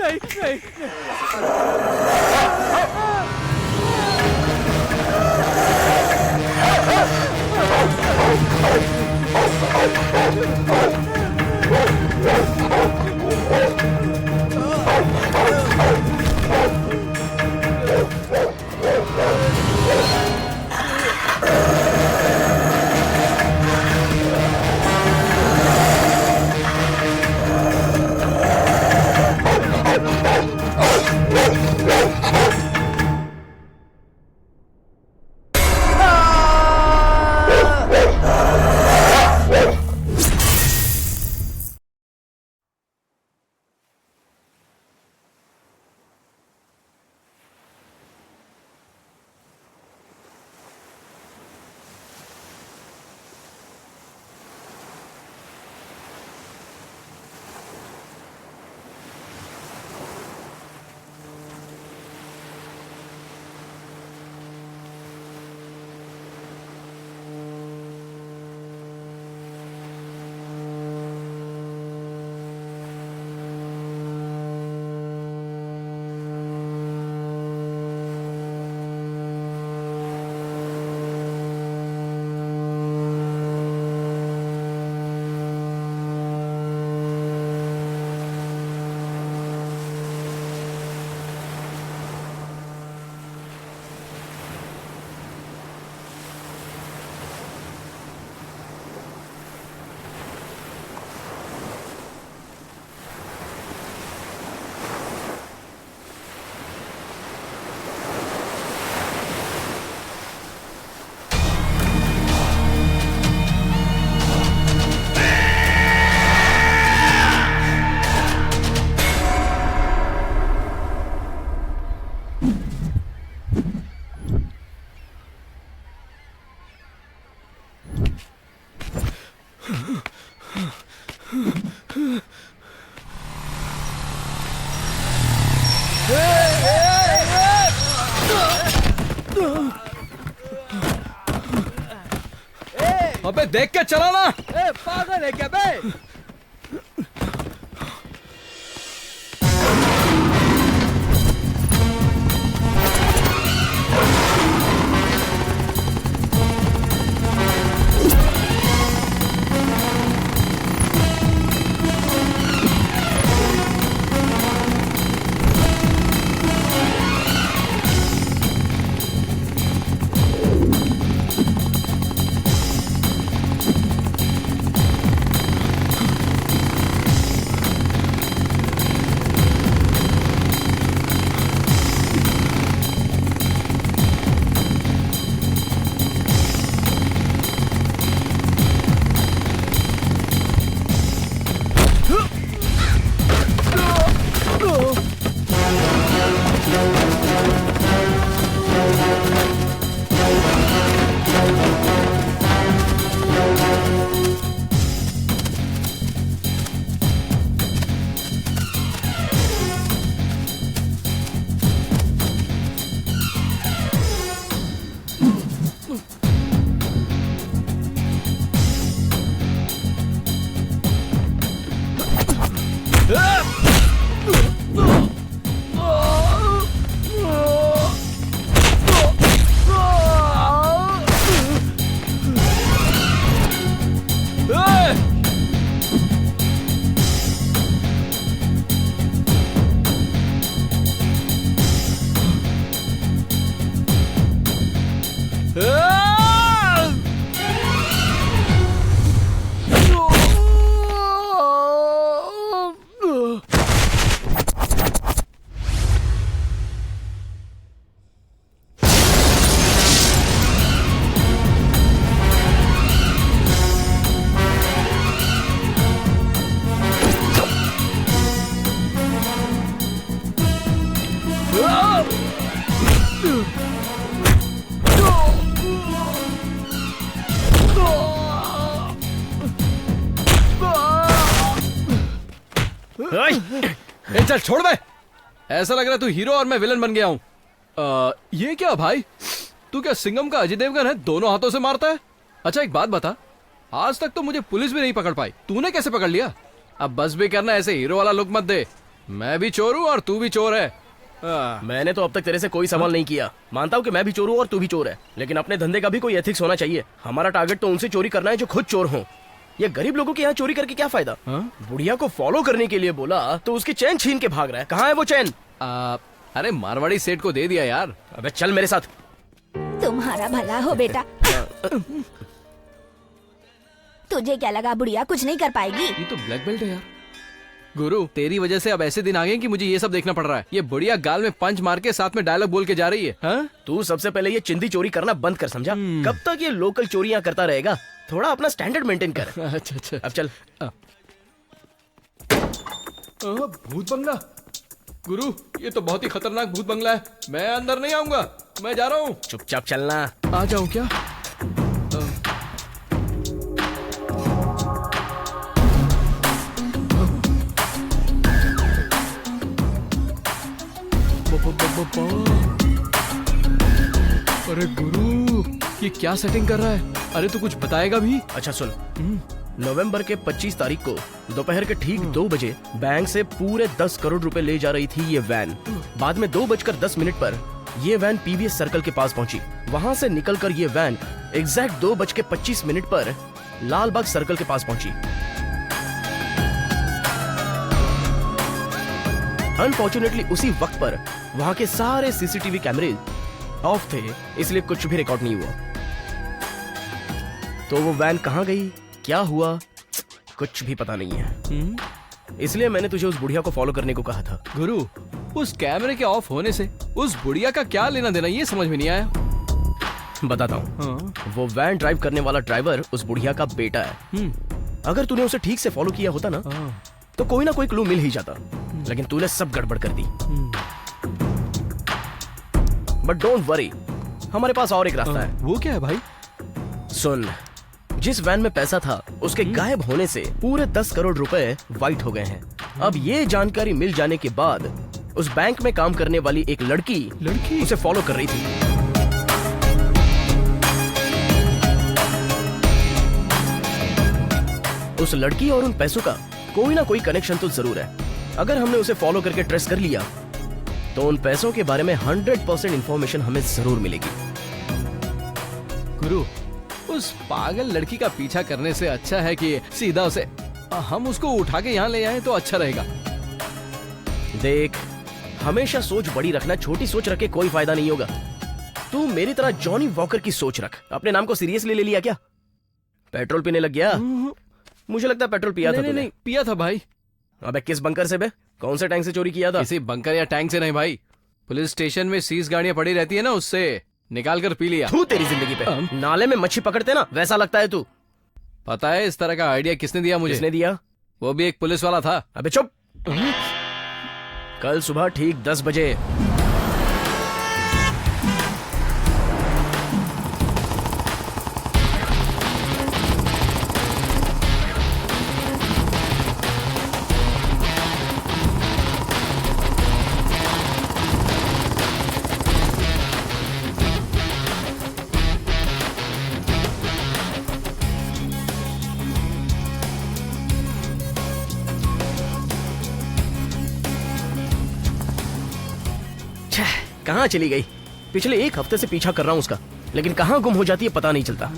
नहीं नहीं। अबे देख के चलाना। ए पागल है क्या बे? ए चल छोड़ बे। ऐसा लग रहा है तू हीरो और मैं विलन बन गया हूँ। ये क्या भाई, तू क्या सिंघम का अजय देवगन है, दोनों हाथों से मारता है? अच्छा एक बात बता, आज तक तो मुझे पुलिस भी नहीं पकड़ पाई, तूने कैसे पकड़ लिया? अब बस भी करना, ऐसे हीरो वाला लुक मत दे, मैं भी चोर हूँ और तू भी चोर है। मैंने तो अब तक तेरे से कोई सवाल नहीं किया। मानता हूँ कि मैं भी चोर हूँ और तू भी चोर है, लेकिन अपने धंधे का भी कोई एथिक्स होना चाहिए। हमारा टारगेट तो उनसे चोरी करना है जो खुद चोर हों। ये गरीब लोगों के यहाँ चोरी करके क्या फायदा? बुढ़िया को फॉलो करने के लिए बोला तो उसकी चैन छीन के भाग रहा है। कहाँ है वो चैन? अरे मारवाड़ी सेठ को दे दिया यार। अबे चल मेरे साथ। तुम्हारा भला हो बेटा। तुझे क्या लगा बुढ़िया कुछ नहीं कर पाएगी? ये तो ब्लैक बेल्ट है यार। गुरु तेरी वजह से अब ऐसे दिन आ गए कि मुझे ये सब देखना पड़ रहा है। ये बुढ़िया गाल में पंच मार के साथ में डायलॉग बोल के जा रही है। हाँ? तू सबसे पहले ये चिंदी चोरी करना बंद कर, समझा? कब तक ये लोकल चोरियां करता रहेगा? थोड़ा अपना स्टैंडर्ड मेंटेन कर। अच्छा अब चल। भूत बंगला। गुरु ये तो बहुत ही खतरनाक भूत बंगला है। मैं अंदर नहीं आऊंगा, मैं जा रहा हूँ। चुपचाप चलना। आ जाऊँ क्या? अरे गुरु ये क्या सेटिंग कर रहा है? अरे तू कुछ बताएगा भी? अच्छा सुन, नवंबर के 25 तारीख को दोपहर के ठीक 2 बजे बैंक से पूरे 10 करोड़ रुपए ले जा रही थी ये वैन। बाद में 2:10 पर ये वैन पीवीएस सर्कल के पास पहुंची। वहां से निकलकर ये वैन एग्जैक्ट 2:25 पर लालबाग सर्कल के पास पहुंची। अनफॉर्चुनेटली उसी वक्त पर वहां के सारे सीसीटीवी कैमरे ऑफ थे, इसलिए कुछ भी रिकॉर्ड नहीं हुआ। तो वो वैन कहां गई, क्या हुआ, कुछ भी पता नहीं है। इसलिए मैंने तुझे उस बुढ़िया को फॉलो करने को कहा था। गुरु उस कैमरे के ऑफ होने से उस बुढ़िया का क्या लेना देना, ये समझ में नहीं आया। बताता हूँ। वो वैन ड्राइव करने वाला ड्राइवर उस बुढ़िया का बेटा है। अगर तूने उसे ठीक से फॉलो किया होता ना तो कोई ना कोई क्लू मिल ही जाता, लेकिन तूने सब गड़बड़ कर दी। बट डोंट वरी, हमारे पास और एक रास्ता है। वो क्या है भाई? सुन, जिस वैन में पैसा था उसके गायब होने से पूरे 10 करोड़ रुपए वाइट हो गए हैं। अब ये जानकारी मिल जाने के बाद उस बैंक में काम करने वाली एक लड़की उसे फॉलो कर रही थी। उस लड़की और उन पैसों का कोई ना कोई कनेक्शन तो जरूर है। अगर हमने उसे फॉलो करके ट्रेस कर लिया तो उन पैसों के बारे में 100% इंफॉर्मेशन हमें जरूर मिलेगी। गुरु उस पागल लड़की का पीछा करने से अच्छा है कि सीधा उसे हम उसको उठा के यहाँ ले आए तो अच्छा रहेगा। देख, हमेशा सोच बड़ी रखना, छोटी सोच रख के कोई फायदा नहीं होगा। तू मेरी तरह जॉनी वॉकर की सोच रख। अपने नाम को सीरियसली ले लिया क्या? पेट्रोल पीने लग गया? मुझे लगता है पेट्रोल पिया था तूने। नहीं पिया था भाई। अबे किस बंकर से बे? कौन से टैंक से चोरी किया था? किसी बंकर या टैंक से नहीं भाई, पुलिस स्टेशन में सीज गाड़ियां पड़ी रहती है ना, उससे निकाल कर पी लिया। तू तेरी जिंदगी पे नाले में मच्छी पकड़ते ना, वैसा लगता है तू। पता है इस तरह का आइडिया किसने दिया मुझे? किसने दिया? वो भी एक पुलिस वाला था। अबे चुप। कल सुबह ठीक 10 बजे कहाँ चली गई? पिछले 1 हफ्ते से पीछा कर रहा हूँ उसका, लेकिन कहाँ गुम हो जाती है पता नहीं चलता।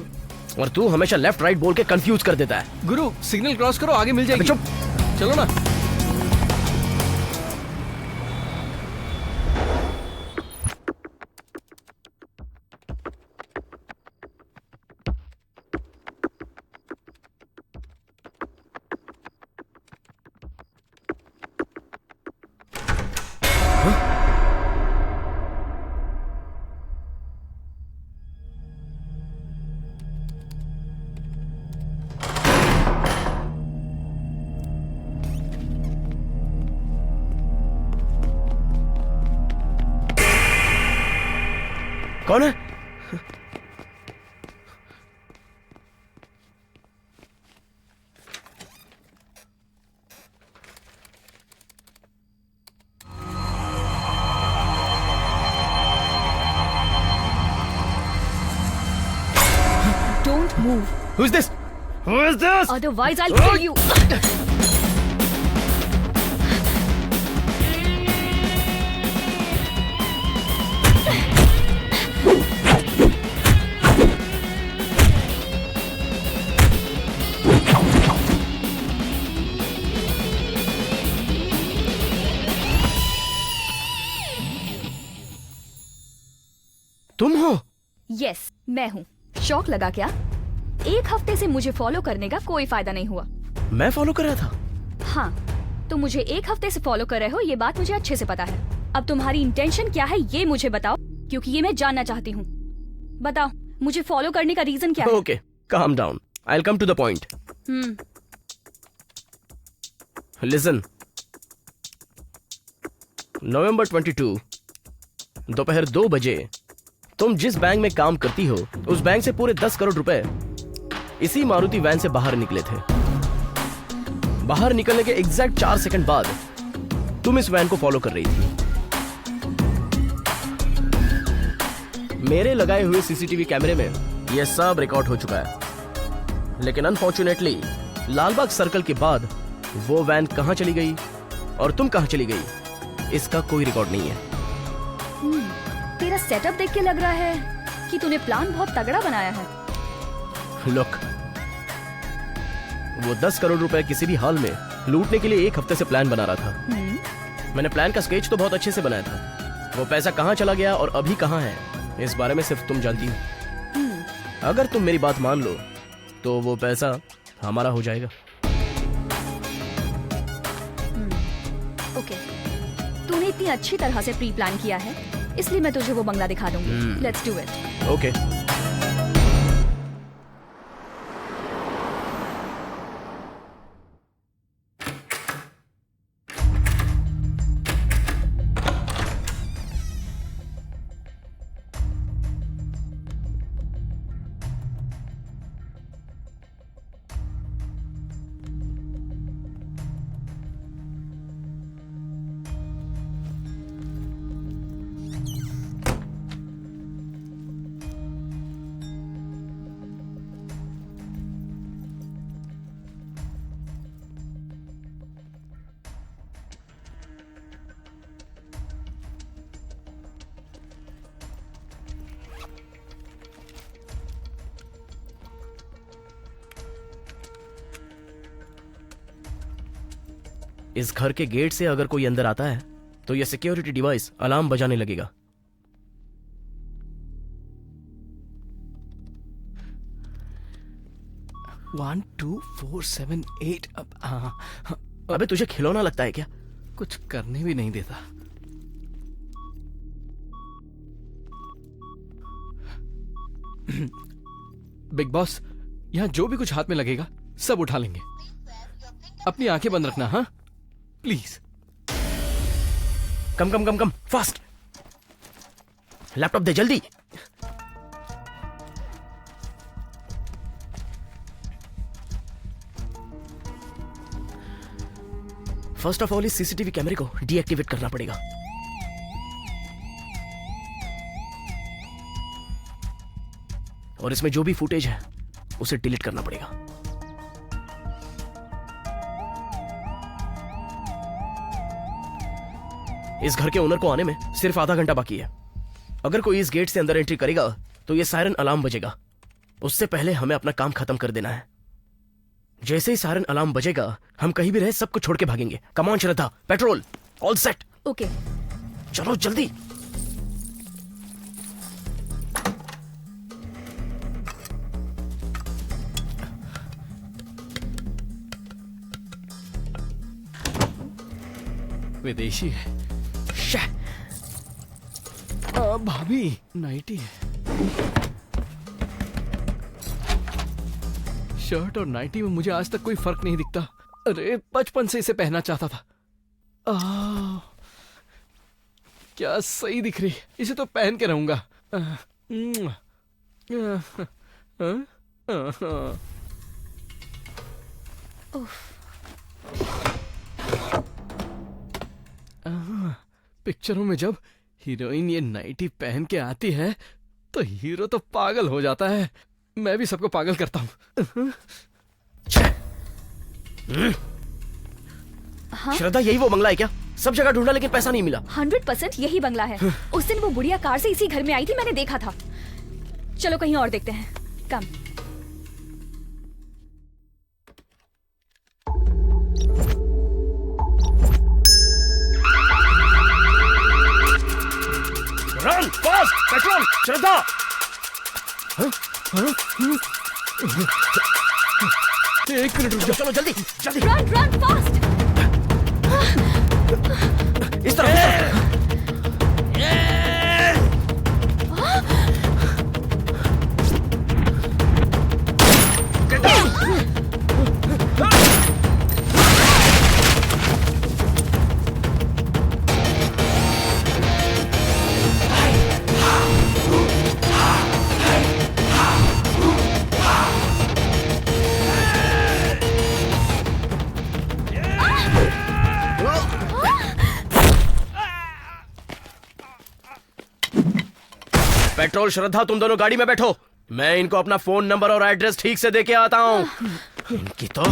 और तू हमेशा लेफ्ट राइट बोल के कंफ्यूज कर देता है। गुरु सिग्नल क्रॉस करो, आगे मिल जाएगी। चुप, चलो ना। कौन है? Don't move. Who is this? Who is this? Otherwise, I'll kill you. तुम हो? यस, मैं हूँ। शौक लगा क्या? 1 हफ्ते से मुझे फॉलो करने का कोई फायदा नहीं हुआ। मैं फॉलो कर रहा था? हाँ, तुम मुझे 1 हफ्ते से फॉलो कर रहे हो, ये बात मुझे अच्छे से पता है। अब तुम्हारी इंटेंशन क्या है ये मुझे बताओ, क्योंकि ये मैं जानना चाहती हूँ। बताओ, मुझे फॉलो करने का रीजन क्या है? Okay, calm down. I'll come to the point. Listen. नवंबर 22 दोपहर 2 बजे तुम जिस बैंक में काम करती हो उस बैंक से पूरे 10 करोड़ रुपए इसी मारुति वैन से बाहर निकले थे। बाहर निकलने के एग्जैक्ट 4 सेकंड बाद तुम इस वैन को फॉलो कर रही थी। मेरे लगाए हुए सीसीटीवी कैमरे में यह सब रिकॉर्ड हो चुका है, लेकिन अनफॉर्चुनेटली लालबाग सर्कल के बाद वो वैन कहां चली गई और तुम कहां चली गई इसका कोई रिकॉर्ड नहीं है। तेरा सेटअप देख के लग रहा है कि तूने प्लान बहुत तगड़ा बनाया है। लुक, वो 10 करोड़ रुपए किसी भी हाल में लूटने के लिए 1 हफ्ते से प्लान बना रहा था। मैंने प्लान का स्केच तो बहुत अच्छे से बनाया था। वो पैसा कहां चला गया और अभी कहां है इस बारे में सिर्फ तुम जानती हो। अगर तुम मेरी बात मान लो तो वो पैसा हमारा हो जाएगा। ओके, तूने इतनी अच्छी तरह से प्री प्लान किया है, इसलिए मैं तुझे वो बंगला दिखा दूंगी। Let's do it. ओके। इस घर के गेट से अगर कोई अंदर आता है तो यह सिक्योरिटी डिवाइस अलार्म बजाने लगेगा। One two four seven eight. अबे तुझे खिलौना लगता है क्या? कुछ करने भी नहीं देता। बिग बॉस, यहाँ जो भी कुछ हाथ में लगेगा सब उठा लेंगे। अपनी आंखें बंद रखना, हाँ please. Come come come come, fast. Laptop दे जल्दी। फर्स्ट ऑफ ऑल इस सीसीटीवी कैमरे को डीएक्टिवेट करना पड़ेगा। और इसमें जो भी फुटेज है उसे डिलीट करना पड़ेगा। इस घर के ओनर को आने में सिर्फ आधा घंटा बाकी है। अगर कोई इस गेट से अंदर एंट्री करेगा तो ये सायरन अलार्म बजेगा। उससे पहले हमें अपना काम खत्म कर देना है। जैसे ही सायरन अलार्म बजेगा हम कहीं भी रहे सबको छोड़ के भागेंगे। Come on Shraddha, petrol, all set. Okay, चलो जल्दी। विदेशी है। भाभी नाइटी है। शर्ट और नाइटी में मुझे आज तक कोई फर्क नहीं दिखता। अरे बचपन से इसे पहनना चाहता था। क्या सही दिख रही। इसे तो पहन के रहूंगा। पिक्चरों में जब हीरोइन ये नाइटी पहन के आती है तो हीरो तो पागल हो जाता है। मैं भी सबको पागल करता हूँ। हाँ? श्रद्धा, यही वो बंगला है क्या? सब जगह ढूंढा लेकिन पैसा नहीं मिला। 100% यही बंगला है। उस दिन वो बुढ़िया कार से इसी घर में आई थी, मैंने देखा था। चलो कहीं और देखते हैं। Come. Run fast, petrol. Shraddha एक मिनट रुक चलो जल्दी जल्दी रन रन फास्ट। इस तरफ पेट्रोल श्रद्धा तुम दोनों गाड़ी में बैठो, मैं इनको अपना फोन नंबर और एड्रेस ठीक से दे के आता हूँ। इनकी तो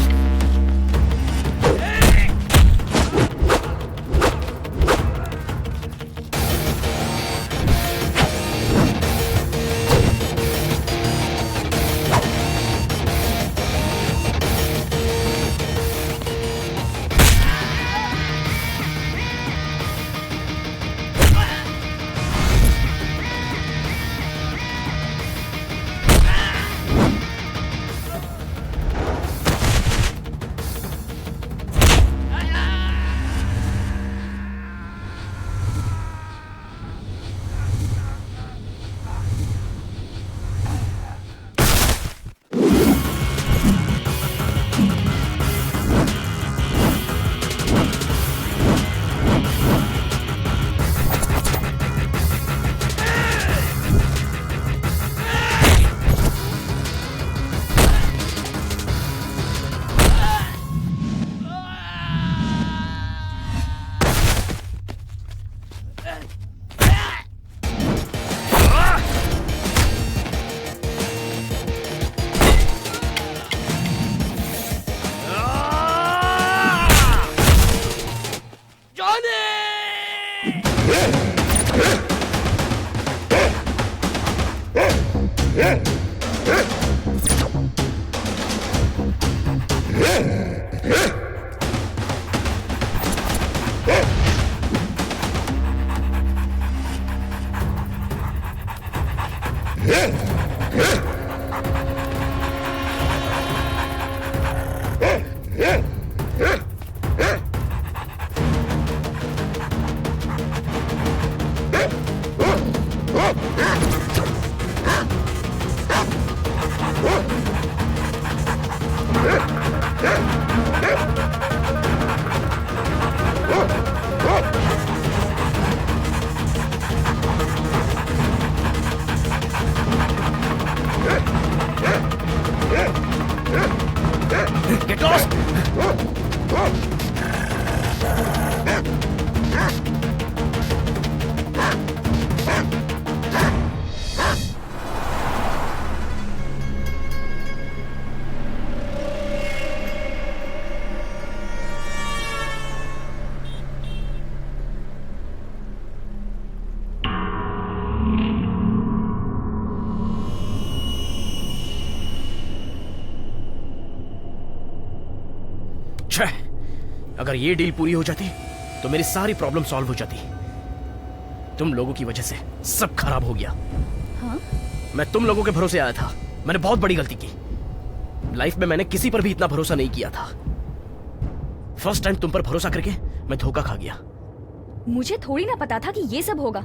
Get lost! अगर ये डील पूरी हो जाती तो मेरी सारी प्रॉब्लम सॉल्व हो जाती। तुम लोगों की वजह से सब खराब हो गया। हाँ? मैं तुम लोगों के भरोसे आया था, मैंने बहुत बड़ी गलती की। लाइफ में मैंने किसी पर भी इतना भरोसा नहीं किया था। फर्स्ट टाइम तुम पर भरोसा करके मैं धोखा खा गया। मुझे थोड़ी ना पता था कि ये सब होगा।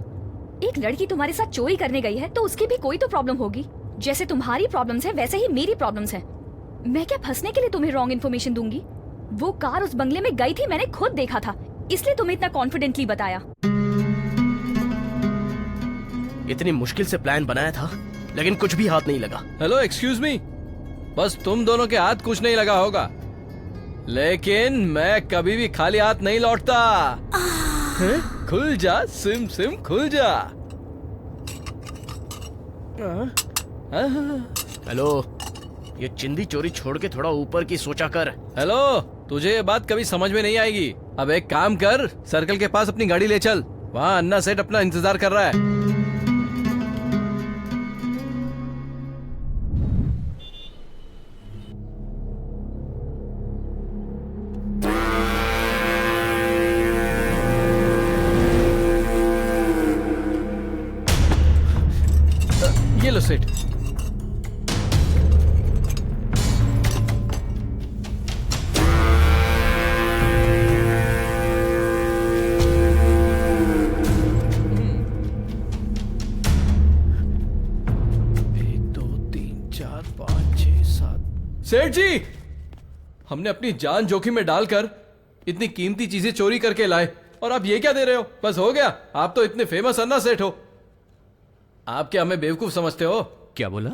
एक लड़की तुम्हारे साथ चोरी करने गई है तो उसकी भी कोई तो प्रॉब्लम होगी। जैसे तुम्हारी प्रॉब्लम्स है वैसे ही मेरी प्रॉब्लम्स है। मैं क्या फंसने के लिए तुम्हें रॉन्ग इन्फॉर्मेशन दूंगी? वो कार उस बंगले में गई थी, मैंने खुद देखा था, इसलिए तुम्हें इतना कॉन्फिडेंटली बताया। इतनी मुश्किल से प्लान बनाया था लेकिन कुछ भी हाथ नहीं लगा। हेलो एक्सक्यूज मी, बस तुम दोनों के हाथ कुछ नहीं लगा होगा, लेकिन मैं कभी भी खाली हाथ नहीं लौटता। खुल जा सिम सिम खुल जा। हेलो, ये चिंदी चोरी छोड़ के थोड़ा ऊपर की सोचा कर। हेलो, तुझे ये बात कभी समझ में नहीं आएगी। अब एक काम कर, सर्कल के पास अपनी गाड़ी ले चल, वहाँ अन्ना सेठ अपना इंतजार कर रहा है। सेठ। सेठ जी, हमने अपनी जान जोखिम में डालकर इतनी कीमती चीजें चोरी करके लाए और आप ये क्या दे रहे हो? बस हो गया, आप तो इतने फेमस अन्ना सेठ हो। आप क्या हमें बेवकूफ समझते हो? क्या बोला?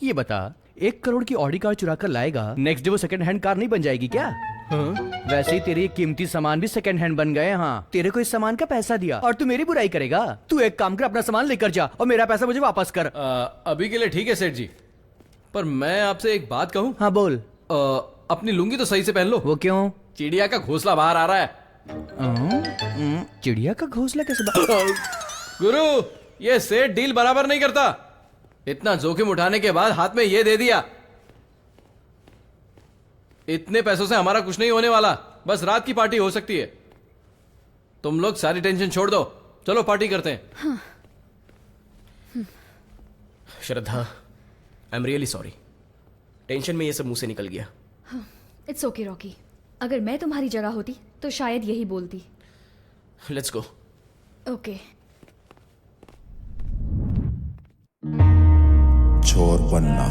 ये बता, 1 करोड़ की ऑडी कार चुरा कर लाएगा, नेक्स्ट डे वो सेकंड हैंड कार नहीं बन जाएगी क्या? हाँ? वैसे ही तेरे ये कीमती सामान भी सेकंड हैंड बन गए। हाँ, तेरे को इस सामान का पैसा दिया और तू मेरी बुराई करेगा? तू एक काम कर, अपना सामान लेकर जा और मेरा पैसा मुझे वापस कर। अभी के लिए ठीक है सेठ जी, पर मैं आपसे एक बात कहूं? हाँ बोल। अपनी लुंगी तो सही से पहन लो। वो क्यों? चिड़िया का घोंसला बाहर आ रहा है। चिड़िया का घोंसला कैसे गुरु, ये सेठ डील बराबर नहीं करता। इतना जोखिम उठाने के बाद हाथ में ये दे दिया। इतने पैसों से हमारा कुछ नहीं होने वाला, बस रात की पार्टी हो सकती है। तुम लोग सारी टेंशन छोड़ दो, चलो पार्टी करते हैं। Shraddha, I am really sorry. Tension में ये सब मुंह से निकल गया। इट्स ओके रॉकी, अगर मैं तुम्हारी जगह होती तो शायद यही बोलती। Let's go. ओके। चोर बनना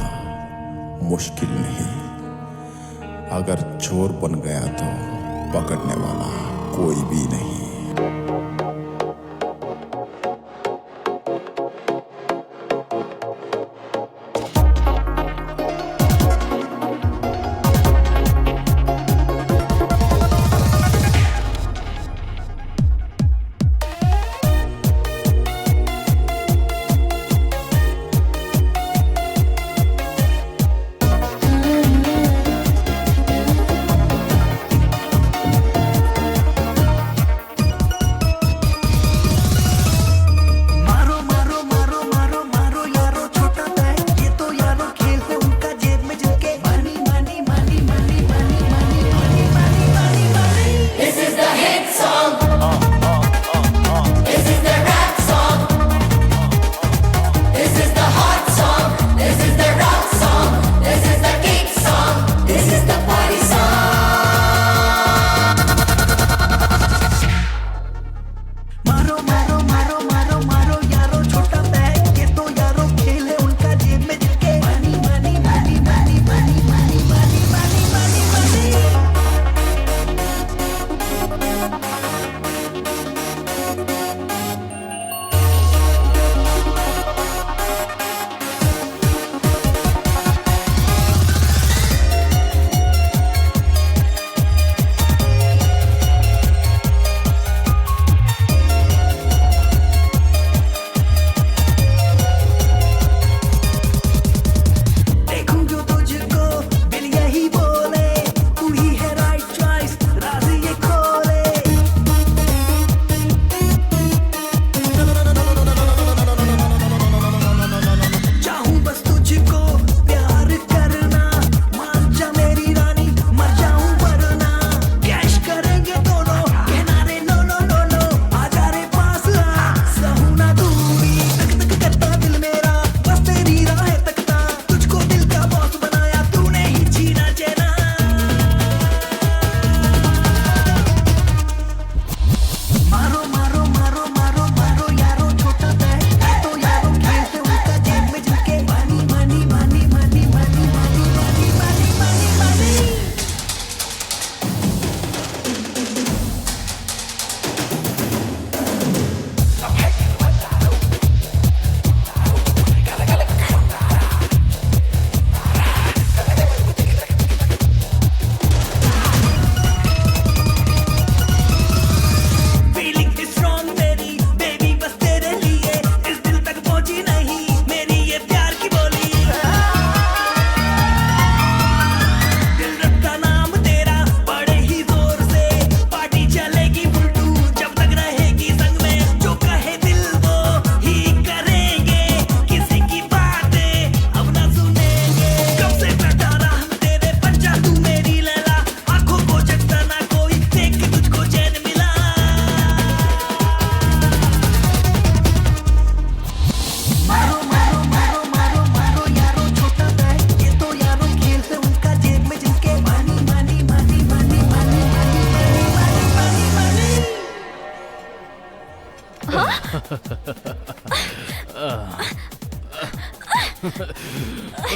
मुश्किल नहीं, अगर चोर बन गया तो पकड़ने वाला कोई भी नहीं।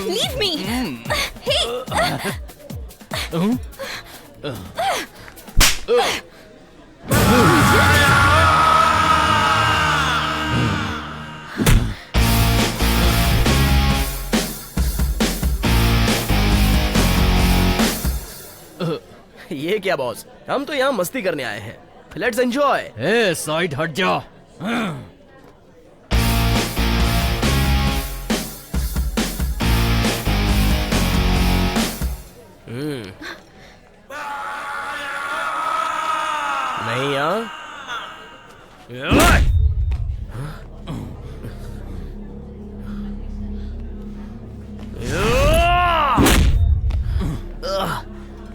Leave me. Hey. ये क्या बॉस, हम तो यहाँ मस्ती करने आए हैं। Let's enjoy. ए साइड हट जा। नहीं यहाँ।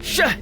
Shit!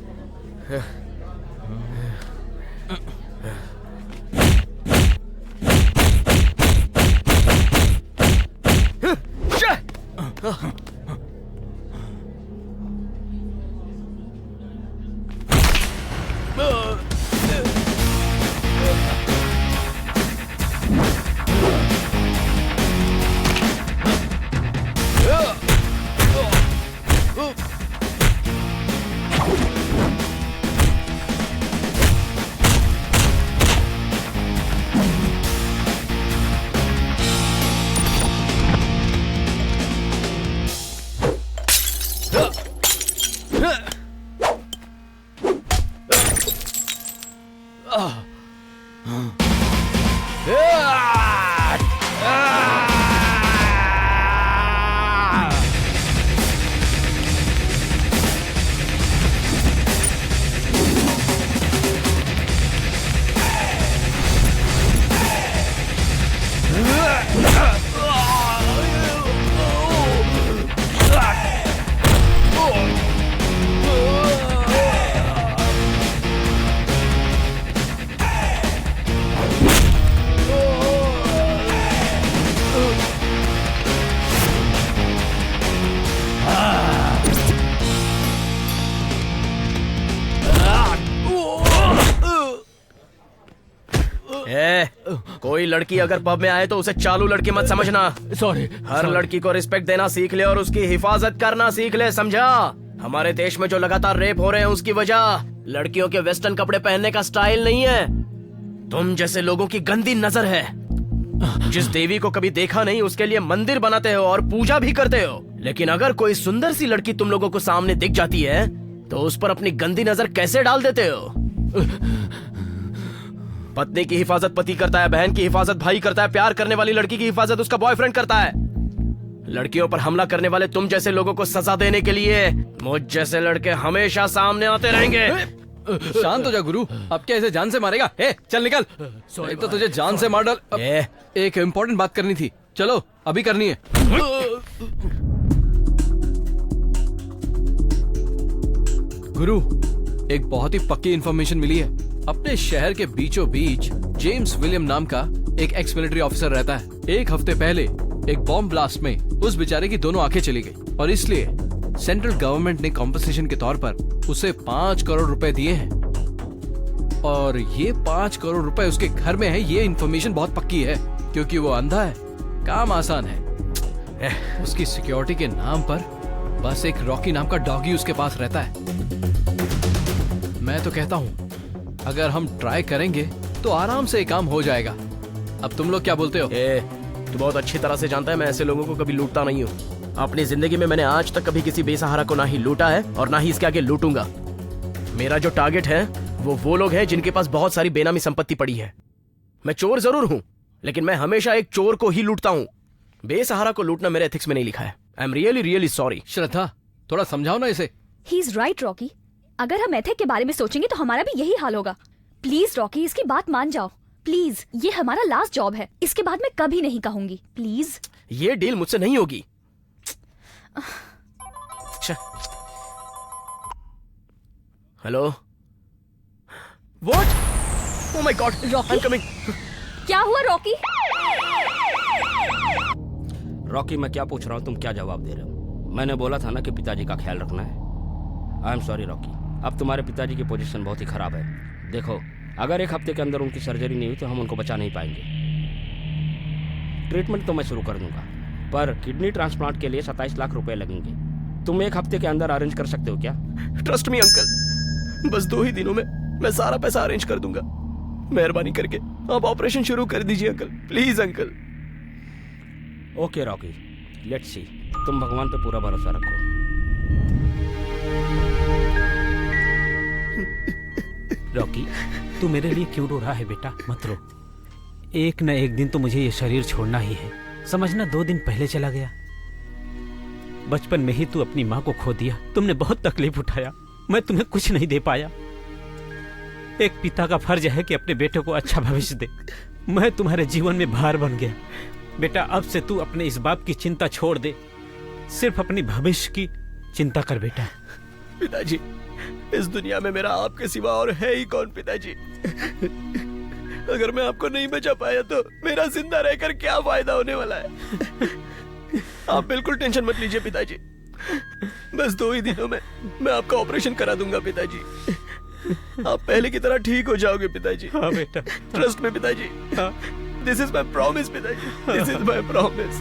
कोई लड़की अगर पब में आए तो उसे चालू लड़की मत समझना। सॉरी। हर लड़की को रिस्पेक्ट देना सीख ले और उसकी हिफाजत करना सीख ले, समझा? हमारे देश में जो लगातार रेप हो रहे हैं उसकी वजह लड़कियों के वेस्टर्न कपड़े पहनने का स्टाइल नहीं है, तुम जैसे लोगों की गंदी नजर है। जिस देवी को कभी देखा नहीं उसके लिए मंदिर बनाते हो और पूजा भी करते हो, लेकिन अगर कोई सुंदर सी लड़की तुम लोगों को सामने दिख जाती है तो उस पर अपनी गंदी नजर कैसे डाल देते हो? पत्नी की हिफाजत पति करता है, बहन की हिफाजत भाई करता है, प्यार करने वाली लड़की की हिफाजत उसका बॉयफ्रेंड करता है। लड़कियों पर हमला करने वाले तुम जैसे लोगों को सजा देने के लिए मुझ जैसे लड़के हमेशा सामने आते रहेंगे। शांत हो जा गुरु, अब क्या इसे जान से मारेगा? ए, चल निकल। एक तो तुझे जान से मार डाल। एक इम्पोर्टेंट बात करनी थी, चलो अभी करनी है। गुरु, एक बहुत ही पक्की इंफॉर्मेशन मिली है। अपने शहर के बीचों बीच जेम्स विलियम नाम का एक एक्स मिलिट्री ऑफिसर रहता है। एक हफ्ते पहले एक बॉम्ब ब्लास्ट में उस बेचारे की दोनों आंखें चली गई और इसलिए सेंट्रल गवर्नमेंट ने कॉम्पनसेशन के तौर पर उसे 5 करोड़ रुपए दिए हैं। और ये 5 करोड़ रुपए उसके घर में है। ये इंफॉर्मेशन बहुत पक्की है क्योंकि वो अंधा है, काम आसान है। उसकी सिक्योरिटी के नाम पर बस एक रॉकी नाम का डॉगी उसके पास रहता है। मैं तो कहता हूँ अगर हम ट्राई करेंगे तो आराम से काम हो जाएगा। अब तुम लोग क्या बोलते हो? तू बहुत अच्छी तरह से जानता है मैं ऐसे लोगों को कभी लूटता नहीं हूँ। अपनी जिंदगी में मैंने आज तक कभी किसी बेसहारा को ना ही लूटा है और ना ही इसके आगे लूटूंगा। मेरा जो टारगेट है वो लोग हैं जिनके पास बहुत सारी बेनामी संपत्ति पड़ी है। मैं चोर जरूर हूँ लेकिन मैं हमेशा एक चोर को ही लूटता हूँ। बेसहारा को लूटना मेरे एथिक्स में नहीं लिखा है। I am really really sorry. Shraddha, थोड़ा समझाओ ना इसे। ही इज राइट रॉकी, अगर हम एथिक के बारे में सोचेंगे तो हमारा भी यही हाल होगा। प्लीज रॉकी, इसकी बात मान जाओ प्लीज। ये हमारा लास्ट जॉब है, इसके बाद मैं कभी नहीं कहूंगी प्लीज। ये डील मुझसे नहीं होगी। Hello, what? Oh my God, I am coming. क्या हुआ रॉकी? रॉकी, मैं क्या पूछ रहा हूँ, तुम क्या जवाब दे रहे हो? मैंने बोला था ना कि पिताजी का ख्याल रखना है। आई एम सॉरी रॉकी, अब तुम्हारे पिताजी की पोजीशन बहुत ही खराब है। देखो, अगर एक हफ्ते के अंदर उनकी सर्जरी नहीं हुई तो हम उनको बचा नहीं पाएंगे। ट्रीटमेंट तो मैं शुरू कर दूंगा, पर किडनी ट्रांसप्लांट के लिए 27 लाख रुपए लगेंगे। तुम 1 हफ्ते के अंदर अरेंज कर सकते हो क्या? ट्रस्ट मी अंकल, बस 2 ही दिनों में मैं सारा पैसा अरेंज कर दूंगा। मेहरबानी करके आप ऑपरेशन शुरू कर दीजिए uncle, please uncle. Okay Rocky, let's see. तुम भगवान पे पूरा भरोसा रखो। रॉकी, तू मेरे लिए क्यों रो रहा है बेटा? मत रो। एक न एक दिन तो मुझे ये शरीर छोड़ना ही है। समझना 2 दिन पहले चला गया। बचपन में ही तू अपनी माँ को खो दिया। तुमने बहुत तकलीफ उठाया, मैं तुम्हें कुछ नहीं दे पाया। एक पिता का फर्ज है कि अपने बेटे को अच्छा भविष्य दे। मैं तुम्हारे जीवन में भार बन गया। बेटा, अब से तू अपने इस बाप की चिंता छोड़ दे, सिर्फ अपनी भविष्य की चिंता कर बेटा। पिताजी, इस दुनिया में मेरा आपके सिवा और है ही कौन पिताजी? अगर मैं आपको नहीं बचा पाया तो मेरा जिंदा रहकर क्या फायदा होने वाला है? आप बिल्कुल टेंशन मत लीजिए पिताजी, बस 2 ही दिनों में मैं आपका ऑपरेशन करा दूंगा पिताजी। आप पहले की तरह ठीक हो जाओगे पिताजी। हाँ बेटा, ट्रस्ट में पिताजी। हाँ। दिस इज माई प्रॉमिस पिताजी, दिस इज माई प्रॉमिस।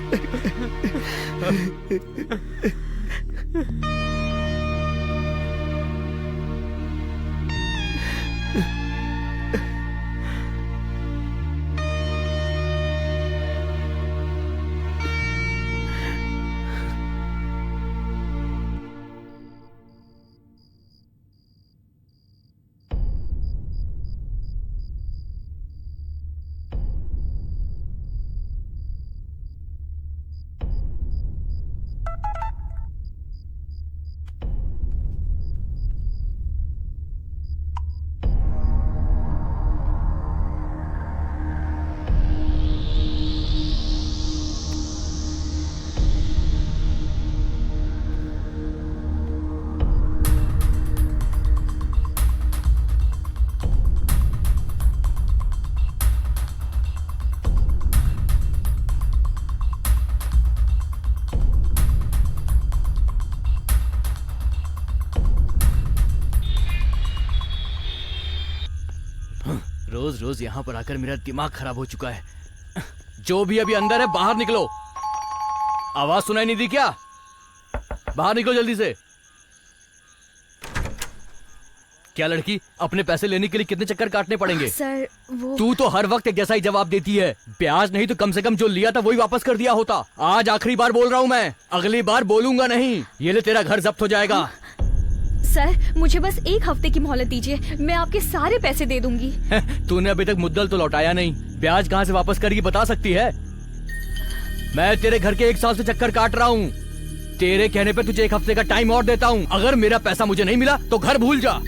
रोज रोज यहाँ पर आकर मेरा दिमाग खराब हो चुका है। जो भी अभी अंदर है बाहर निकलो। आवाज सुनाई नहीं दी क्या? बाहर निकलो जल्दी से। क्या लड़की, अपने पैसे लेने के लिए कितने चक्कर काटने पड़ेंगे? सर वो तू तो हर वक्त एक जैसा ही जवाब देती है। ब्याज नहीं तो कम से कम जो लिया था वही वापस कर दिया होता। आज आखिरी बार बोल रहा हूँ मैं, अगली बार बोलूंगा नहीं। ये ले, तेरा घर जब्त हो जाएगा। सर मुझे बस 1 हफ्ते की मोहलत दीजिए, मैं आपके सारे पैसे दे दूंगी। तूने अभी तक मुद्दल तो लौटाया नहीं, ब्याज कहाँ से वापस करेगी बता सकती है? मैं तेरे घर के 1 साल से चक्कर काट रहा हूँ। तेरे कहने पे तुझे 1 हफ्ते का टाइम और देता हूँ। अगर मेरा पैसा मुझे नहीं मिला तो घर भूल जा।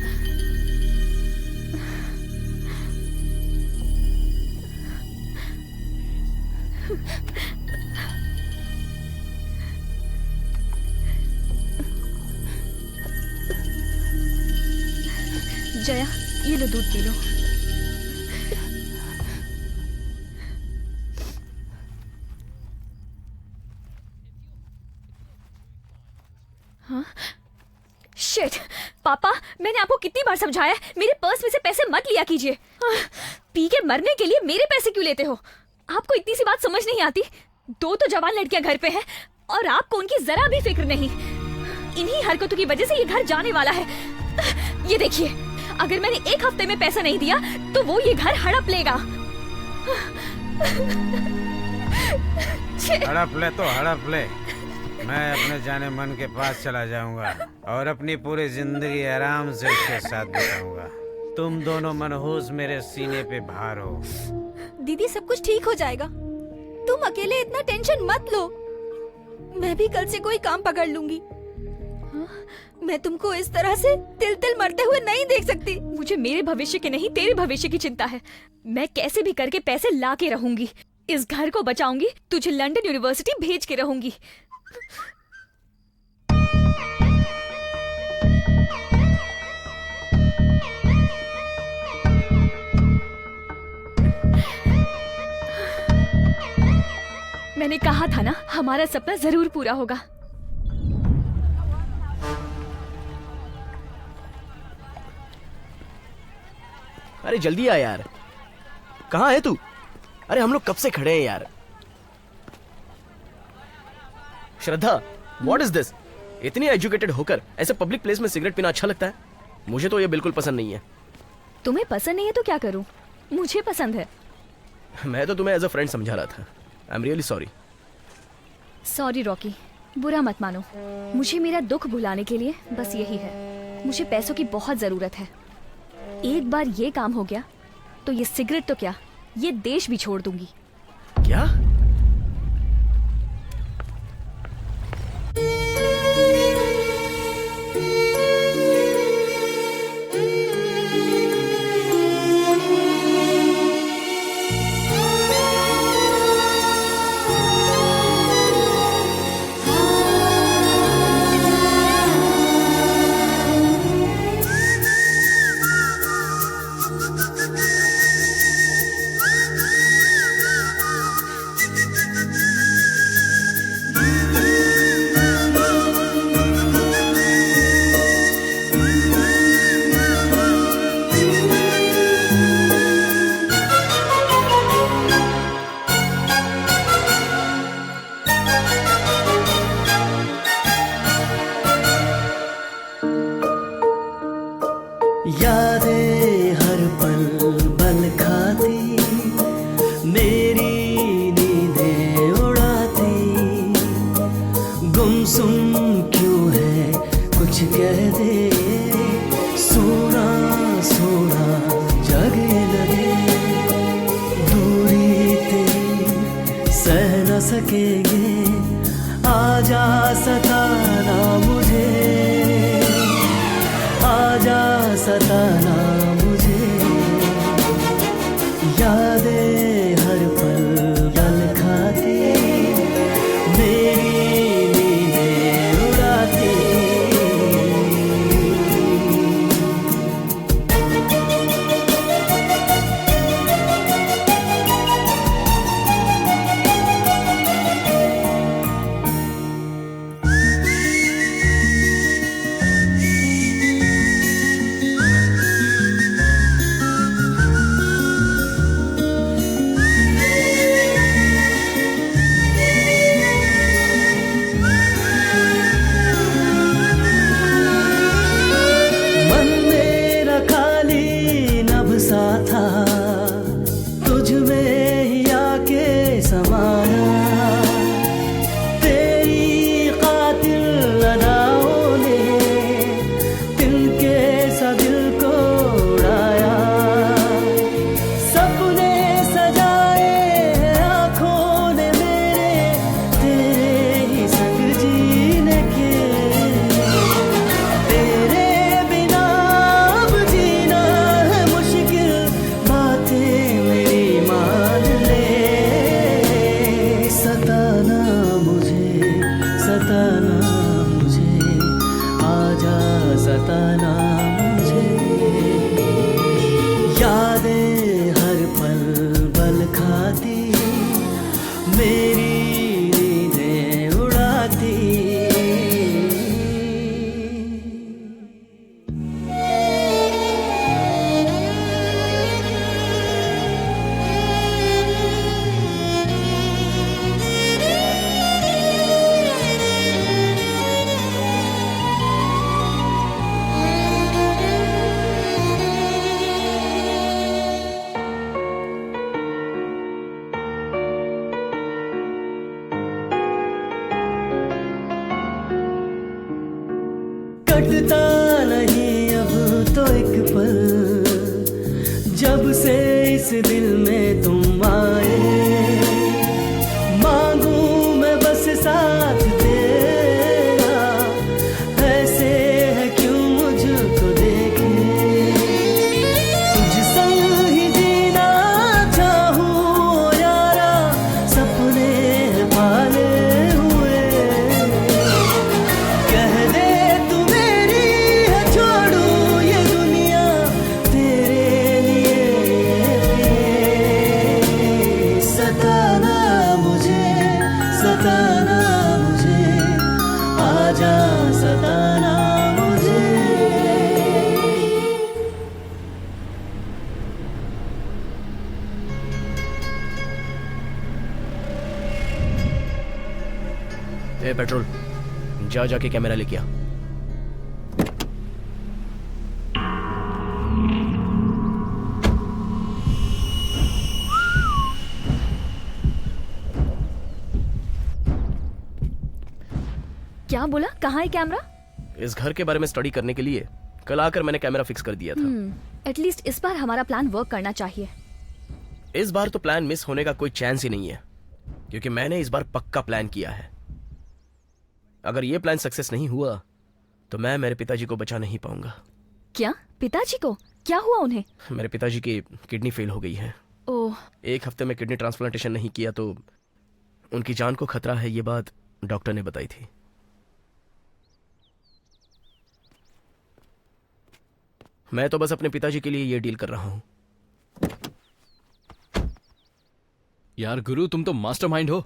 जया, ये लो दूध पी लो। हाँ? शिट! पापा, मैंने आपको कितनी बार समझाया है, मेरे पर्स में से पैसे मत लिया कीजिए। पी के मरने के लिए मेरे पैसे क्यों लेते हो? आपको इतनी सी बात समझ नहीं आती? 2 तो जवान लड़कियां घर पे हैं और आपको उनकी जरा भी फिक्र नहीं। इन्हीं हरकतों की वजह से ये घर जाने वाला है। ये देखिए, अगर मैंने 1 हफ्ते में पैसा नहीं दिया तो वो ये घर हड़प लेगा। हड़प ले तो हड़प ले। मैं अपने जाने मन के पास चला जाऊंगा और अपनी पूरी जिंदगी आराम से उसके साथ बिताऊंगा। तुम दोनों मनहूस मेरे सीने पे भार हो। दीदी, सब कुछ ठीक हो जाएगा, तुम अकेले इतना टेंशन मत लो। मैं भी कल से कोई काम पकड़ लूंगी। मैं तुमको इस तरह से तिल तिल मरते हुए नहीं देख सकती। मुझे मेरे भविष्य के नहीं तेरे भविष्य की चिंता है। मैं कैसे भी करके पैसे ला के रहूंगी, इस घर को बचाऊंगी, तुझे लंदन यूनिवर्सिटी भेज के रहूंगी। मैंने कहा था ना, हमारा सपना जरूर पूरा होगा। अरे जल्दी आ यार, कहाँ है तू? अरे हम लोग कब से खड़े हैं यार। श्रद्धा, व्हाट इज दिस? इतनी एजुकेटेड होकर ऐसे पब्लिक प्लेस में सिगरेट पीना अच्छा लगता है? मुझे तो ये बिल्कुल पसंद नहीं है। तुम्हें पसंद नहीं है तो क्या करूं? मुझे पसंद है। मैं तो तुम्हें एज अ फ्रेंड समझा रहा था। आई am really sorry. Sorry Rocky, बुरा मत मानो। मुझे मेरा दुख भुलाने के लिए बस यही है। मुझे पैसों की बहुत जरूरत है। एक बार ये काम हो गया तो ये सिगरेट तो क्या, ये देश भी छोड़ दूंगी। क्या? यादें हर पल बल खाती, मेरी नींदें उड़ाती। गुमसुम क्यों है कुछ कह दे, सोना सोना जगे लगे। दूरी तेरी सह न सकेंगे, आजा सताना मुझे, आजा सताना मुझे। यादें हर पल बल खाती, मेरी नींदें उड़ाती। सा था तुझ में ही आके समाया। तेरी कातिल अदाओं ने तिनके सा दिल को उड़ाया। सपने सजाए आंखों ने मेरे, तेरे ही संग जीने के। तेरे बिना अब जीना है मुश्किल, बातें मेरी मान ले। सताना मुझे, सताना मुझे, आजा सताना मुझे। यादें हर पल बल खाती, मेरी नींदें उड़ाती। कटता नहीं अब तो एक पल, जब से इस दिल में तुम आए। मांगू मैं बस साथ तेरा, ऐसे है क्यों मुझको देखे। तुझ संग ही जीना चाहूं यारा, सपने पाले हुए। कह दे तू मेरी है, छोड़ू ये दुनिया तेरे लिए पिए। ए पेट्रोल, जा जाके कैमरा लेके आ। क्या बोला? कहाँ है कैमरा? इस घर के बारे में स्टडी करने के लिए कल आकर मैंने कैमरा फिक्स कर दिया था। एटलीस्ट इस बार हमारा प्लान वर्क करना चाहिए। इस बार तो प्लान मिस होने का कोई चांस ही नहीं है, क्योंकि मैंने इस बार पक्का प्लान किया है। अगर ये प्लान सक्सेस नहीं हुआ तो मैं मेरे पिताजी को बचा नहीं पाऊंगा। क्या? पिताजी को क्या हुआ? उन्हें? मेरे पिताजी की किडनी फेल हो गई है। ओह, 1 हफ्ते में किडनी ट्रांसप्लांटेशन नहीं किया तो उनकी जान को खतरा है, ये बात डॉक्टर ने बताई थी। मैं तो बस अपने पिताजी के लिए ये डील कर रहा हूं। यार गुरु, तुम तो मास्टरमाइंड हो।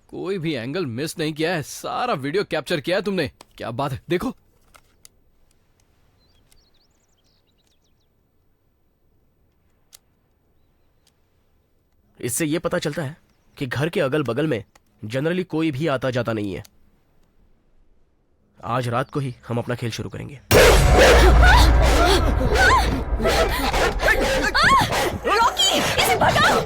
कोई भी एंगल मिस नहीं किया है, सारा वीडियो कैप्चर किया है तुमने। क्या बात है, देखो। इससे ये पता चलता है कि घर के अगल बगल में जनरली कोई भी आता जाता नहीं है। आज रात को ही हम अपना खेल शुरू करेंगे। रॉकी, इसे भगाओ!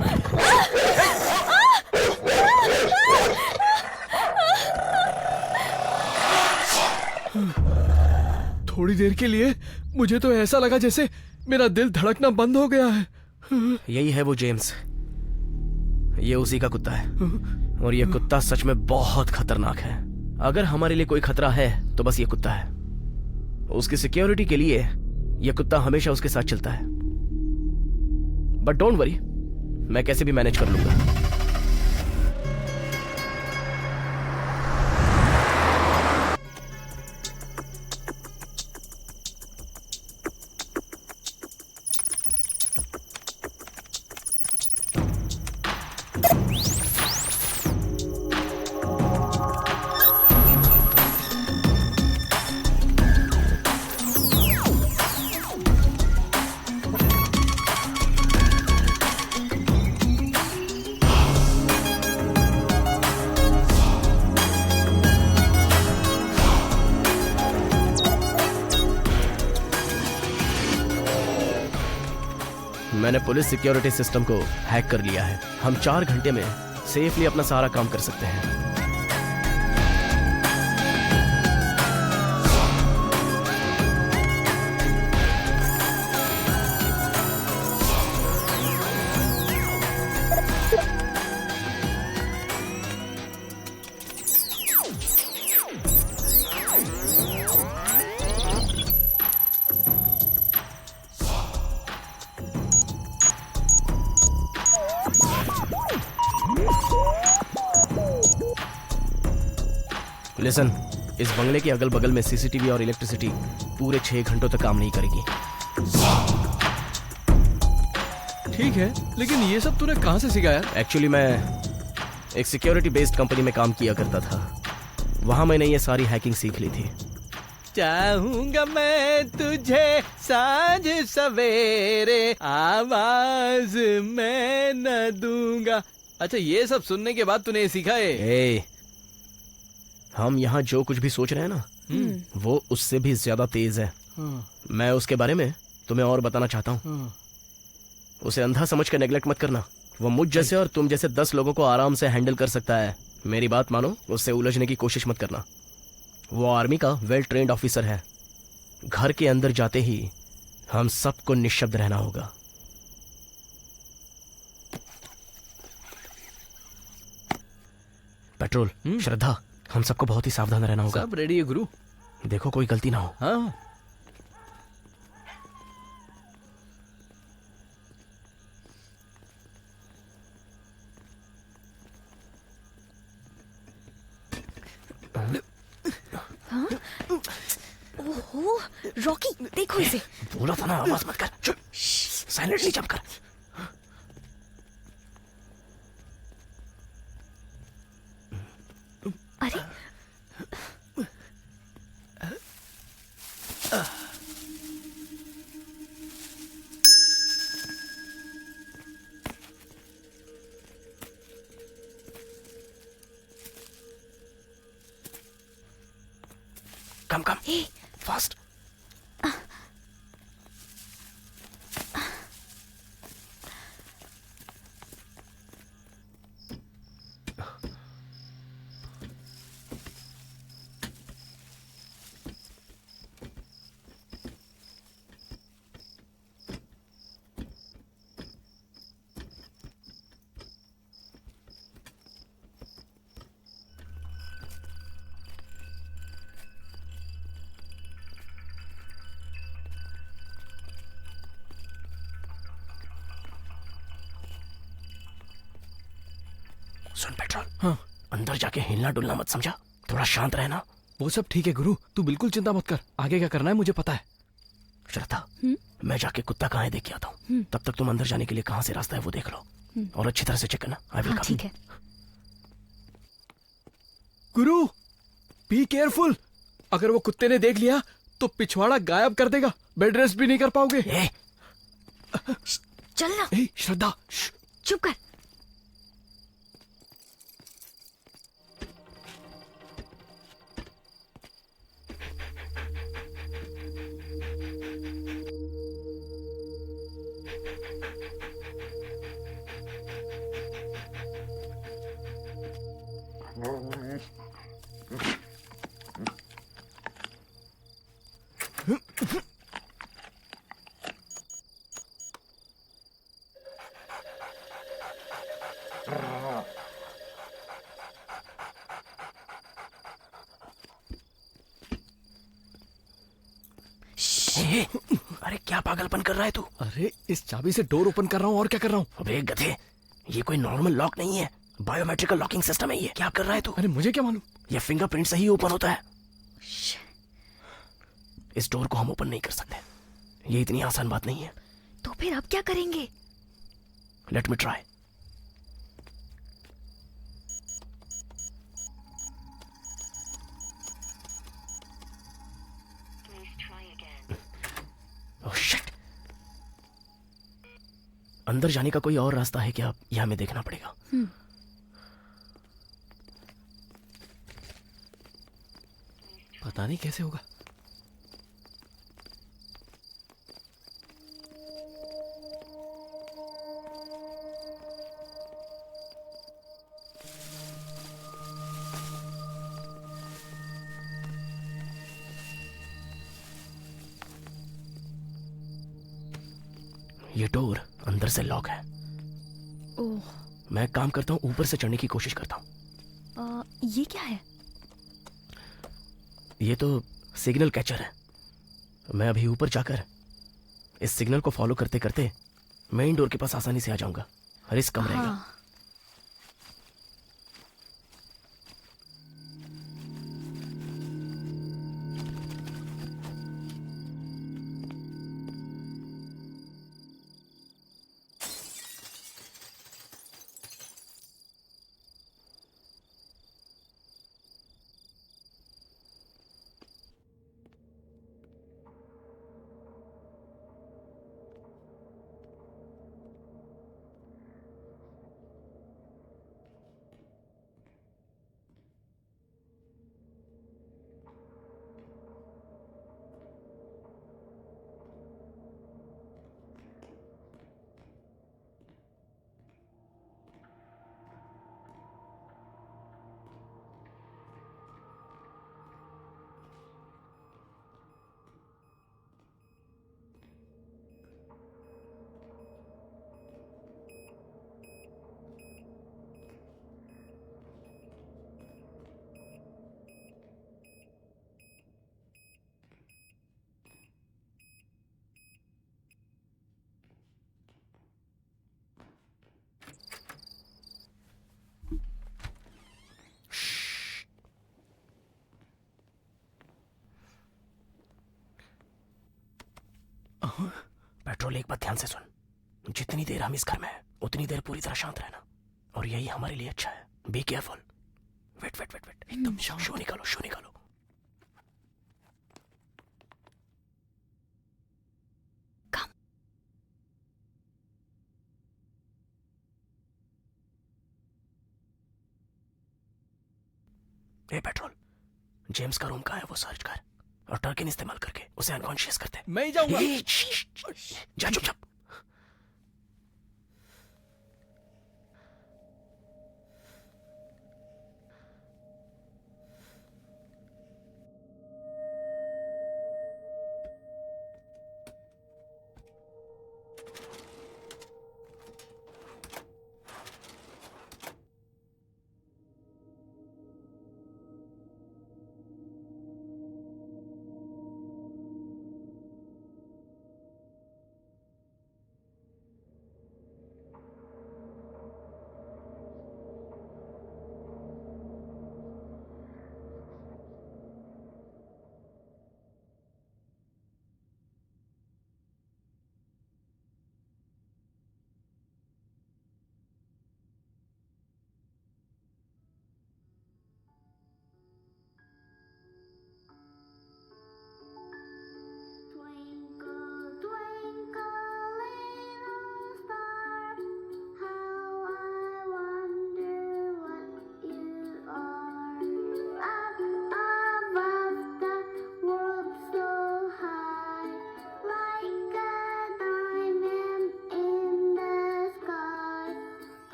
थोड़ी देर के लिए मुझे तो ऐसा लगा जैसे मेरा दिल धड़कना बंद हो गया है। यही है वो जेम्स, ये उसी का कुत्ता है, और ये कुत्ता सच में बहुत खतरनाक है। अगर हमारे लिए कोई खतरा है तो बस ये कुत्ता है। उसकी सिक्योरिटी के लिए ये कुत्ता हमेशा उसके साथ चलता है। बट डोंट वरी, मैं कैसे भी मैनेज कर लूंगा। मैंने पुलिस सिक्योरिटी सिस्टम को हैक कर लिया है। हम 4 घंटे में सेफली अपना सारा काम कर सकते हैं। लिसन, इस बंगले के अगल बगल में सीसीटीवी और इलेक्ट्रिसिटी पूरे 6 घंटों तक काम नहीं करेगी। ठीक है, लेकिन ये सब तूने कहां से सीखा यार? एक्चुअली मैं एक सिक्योरिटी बेस्ड कंपनी में काम किया करता था। वहां मैंने ये सारी हैकिंग सीख ली थी। चाहूंगा मैं तुझे साँझ सवेरे, आवाज मैं न दूंगा। अच्छा, ये सब सुनने के बाद तूने ये सीखा है? ए, हम यहाँ जो कुछ भी सोच रहे हैं ना, वो उससे भी ज्यादा तेज है। मैं उसके बारे में तुम्हें और बताना चाहता हूँ। उसे अंधा समझ कर नेग्लेक्ट मत करना। वो मुझ जैसे और तुम जैसे 10 लोगों को आराम से हैंडल कर सकता है। मेरी बात मानो, उससे उलझने की कोशिश मत करना। वो आर्मी का वेल ट्रेन्ड ऑफिसर है। घर के अंदर जाते ही हम सबको निशब्द रहना होगा। पेट्रोल, श्रद्धा, हम सबको बहुत ही सावधान रहना होगा। सब रेडी है गुरु। देखो कोई गलती ना हो। हाँ। ओहो, रॉकी देखो इसे। बोला था ना आवाज मत कर। चुप, साइलेंटली जंप कर। अरे कम कम फास्ट। सुन पेट्रोल, हाँ अंदर जाके हिलना डुलना मत, समझा? थोड़ा शांत रहना। वो सब ठीक है गुरु, तू बिल्कुल चिंता मत कर। आगे क्या करना है मुझे पता है। श्रद्धा, मैं जाके कुत्ता कहाँ है देख के आता हूँ। तब तक तुम अंदर जाने के लिए कहाँ से रास्ता है वो देख लो, और अच्छी तरह से चेक करना। आई विल हाँ कम। ठीक है। गुरु बी केयरफुल, अगर वो कुत्ते ने देख लिया तो पिछवाड़ा गायब कर देगा, बेड रेस्ट भी नहीं कर पाओगे। चलना। श्रद्धा चुप कर। अरे क्या पागलपन कर रहा है तू? अरे इस चाबी से डोर ओपन कर रहा हूँ और क्या कर रहा हूँ। अबे गधे, ये कोई नॉर्मल लॉक नहीं है, बायोमेट्रिकल लॉकिंग सिस्टम है ये। क्या कर रहा है तू? अरे मुझे क्या मालूम, ये फिंगरप्रिंट से ही ओपन होता है। इस डोर को हम ओपन नहीं कर सकते, ये इतनी आसान बात नहीं है। तो फिर अब क्या करेंगे? Let me try. Oh shit, अंदर जाने का कोई और रास्ता है क्या? यह हमें देखना पड़ेगा। पता नहीं कैसे होगा। ये डोर अंदर से लॉक है। ओह, मैं एक काम करता हूँ, ऊपर से चढ़ने की कोशिश करता हूँ। ये क्या है? ये तो सिग्नल कैचर है। मैं अभी ऊपर जाकर इस सिग्नल को फॉलो करते करते मेन डोर के पास आसानी से आ जाऊंगा, रिस्क कम रहेगा। पेट्रोल, एक बात ध्यान से सुन। जितनी देर हम इस घर में हैं, उतनी देर पूरी तरह शांत रहना, और यही हमारे लिए अच्छा है। Be careful. Wait wait wait wait, एकदम शांत। शो निकालो, शो निकालो। ए पेट्रोल, जेम्स का रूम कहाँ है वो सर्च कर। और टर्किन इस्तेमाल करके उसे अनकॉन्शियस करते हैं। मैं ही जाऊंगा। जा चुपचाप।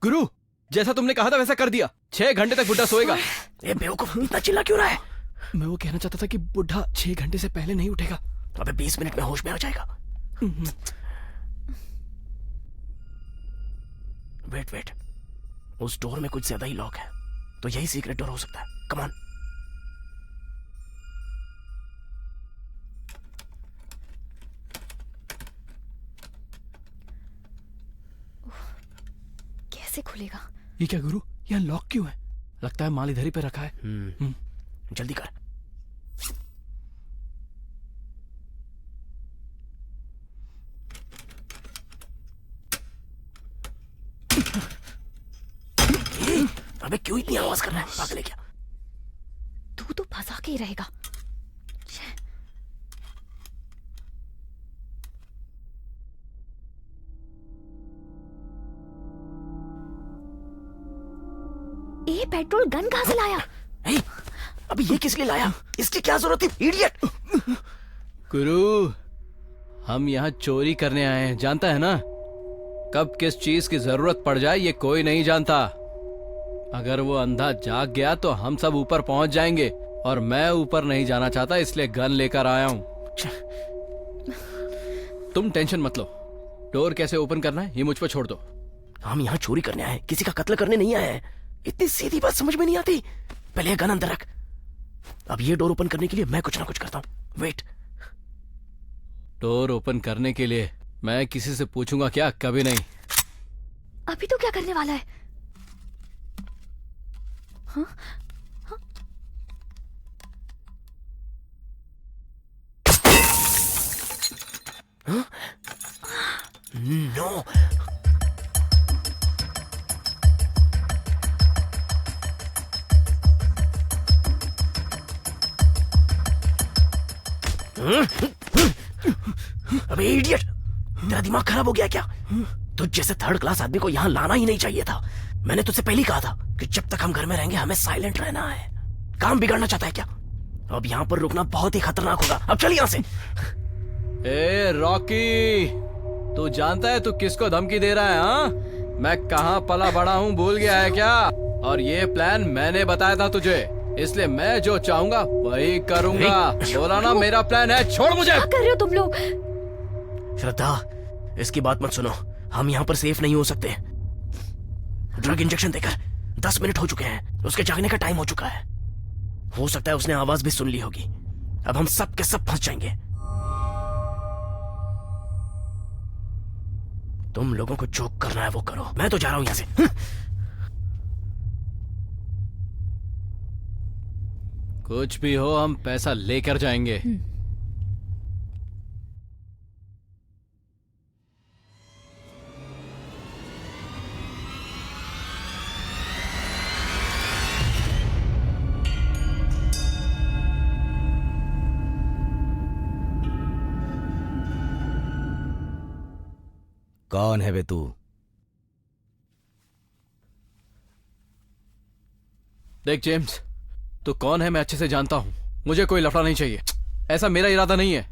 गुरु, जैसा तुमने कहा था वैसा कर दिया। 6 घंटे तक बुढ़ा सोएगा। ए बेवकूफ, इतना चिल्ला क्यों रहा है? मैं वो कहना चाहता था कि बुढ़ा 6 घंटे से पहले नहीं उठेगा। अबे 20 मिनट में होश में आ जाएगा। वेट, उस डोर में कुछ ज्यादा ही लॉक है, तो यही सीक्रेट डोर हो सकता है। Come on. कैसे खुलेगा? ये क्या गुरु, यहाँ लॉक क्यों है? लगता है माल इधर ही पे रखा है। जल्दी कर। अबे क्यों इतनी आवाज कर रहा है? पागल है क्या? तू तो फंसा के ही रहेगा। ये पेट्रोल गन कहां से लाया? अभी ये किस लिए लाया? इसकी क्या जरूरत थी, इडियट? गुरु, हम यहाँ चोरी करने आए हैं, जानता है ना? कब किस चीज की जरूरत पड़ जाए ये कोई नहीं जानता। अगर वो अंधा जाग गया तो हम सब ऊपर पहुंच जाएंगे, और मैं ऊपर नहीं जाना चाहता, इसलिए गन लेकर आया हूं। तुम टेंशन मत लो। डोर कैसे ओपन करना है ये मुझ पर छोड़ दो। हम यहाँ चोरी करने आए, किसी का कत्ल करने नहीं आए हैं। इतनी सीधी बात समझ में नहीं आती। पहले ये गन अंदर रख। अब ये डोर ओपन करने के लिए मैं कुछ ना कुछ करता हूँ। वेट। डोर ओपन करने के लिए मैं किसी से पूछूंगा क्या? कभी नहीं। अभी तो क्या करने वाला है? हाँ? हाँ? नो। अबे इडियट, तेरा दिमाग खराब हो गया क्या? तुझ जैसे थर्ड क्लास आदमी को यहाँ लाना ही नहीं चाहिए था। मैंने तुझसे पहले कहा था कि जब तक हम घर में रहेंगे हमें साइलेंट रहना है। काम बिगाड़ना चाहता है क्या? अब यहाँ पर रुकना बहुत ही खतरनाक होगा। अब चल यहाँ से। ए रॉकी, तू जानता है तू किसको धमकी दे रहा है? हाँ, मैं कहाँ पला बड़ा हूँ भूल गया है क्या? और ये प्लान मैंने बताया था तुझे, इसलिए मैं जो चाहूंगा वही करूंगा। बोला ना मेरा प्लान है। छोड़ मुझे। क्या कर रहे हो तुम लोग? श्रद्धा, इसकी बात मत सुनो। हम यहाँ पर सेफ नहीं हो सकते। ड्रग इंजेक्शन देकर 10 मिनट हो चुके हैं। उसके जागने का टाइम हो चुका है। हो सकता है उसने आवाज भी सुन ली होगी। अब हम सब के सब फंस जाएंगे। तुम लोगों को जो करना है वो करो। मैं तो जा रहा हूं यहां से। कुछ भी हो, हम पैसा लेकर जाएंगे। कौन है बे तू? देख जेम्स, तू कौन है मैं अच्छे से जानता हूं। मुझे कोई लफड़ा नहीं चाहिए। ऐसा मेरा इरादा नहीं है।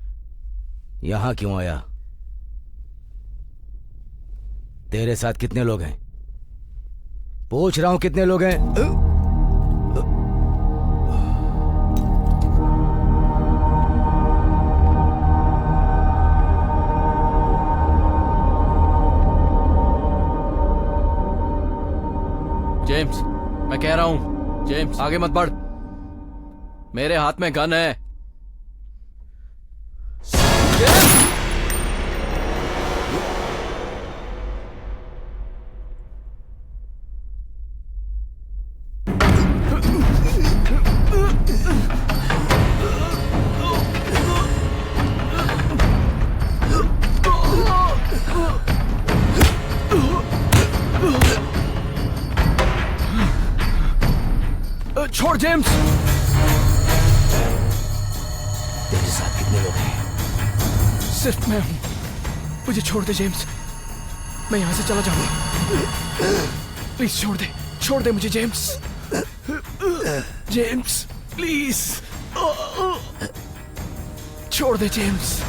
यहां क्यों आया? तेरे साथ कितने लोग हैं? पूछ रहा हूं कितने लोग हैं? जेम्स, मैं कह रहा हूं, जेम्स आगे मत बढ़। मेरे हाथ में गन है। छोड़ जेम्स। तेरे साथ कितने लोग हैं? सिर्फ मैं हूं। मुझे छोड़ दे जेम्स, मैं यहां से चला जाऊंगा। प्लीज छोड़ दे, छोड़ दे मुझे जेम्स। जेम्स प्लीज, छोड़ दे James.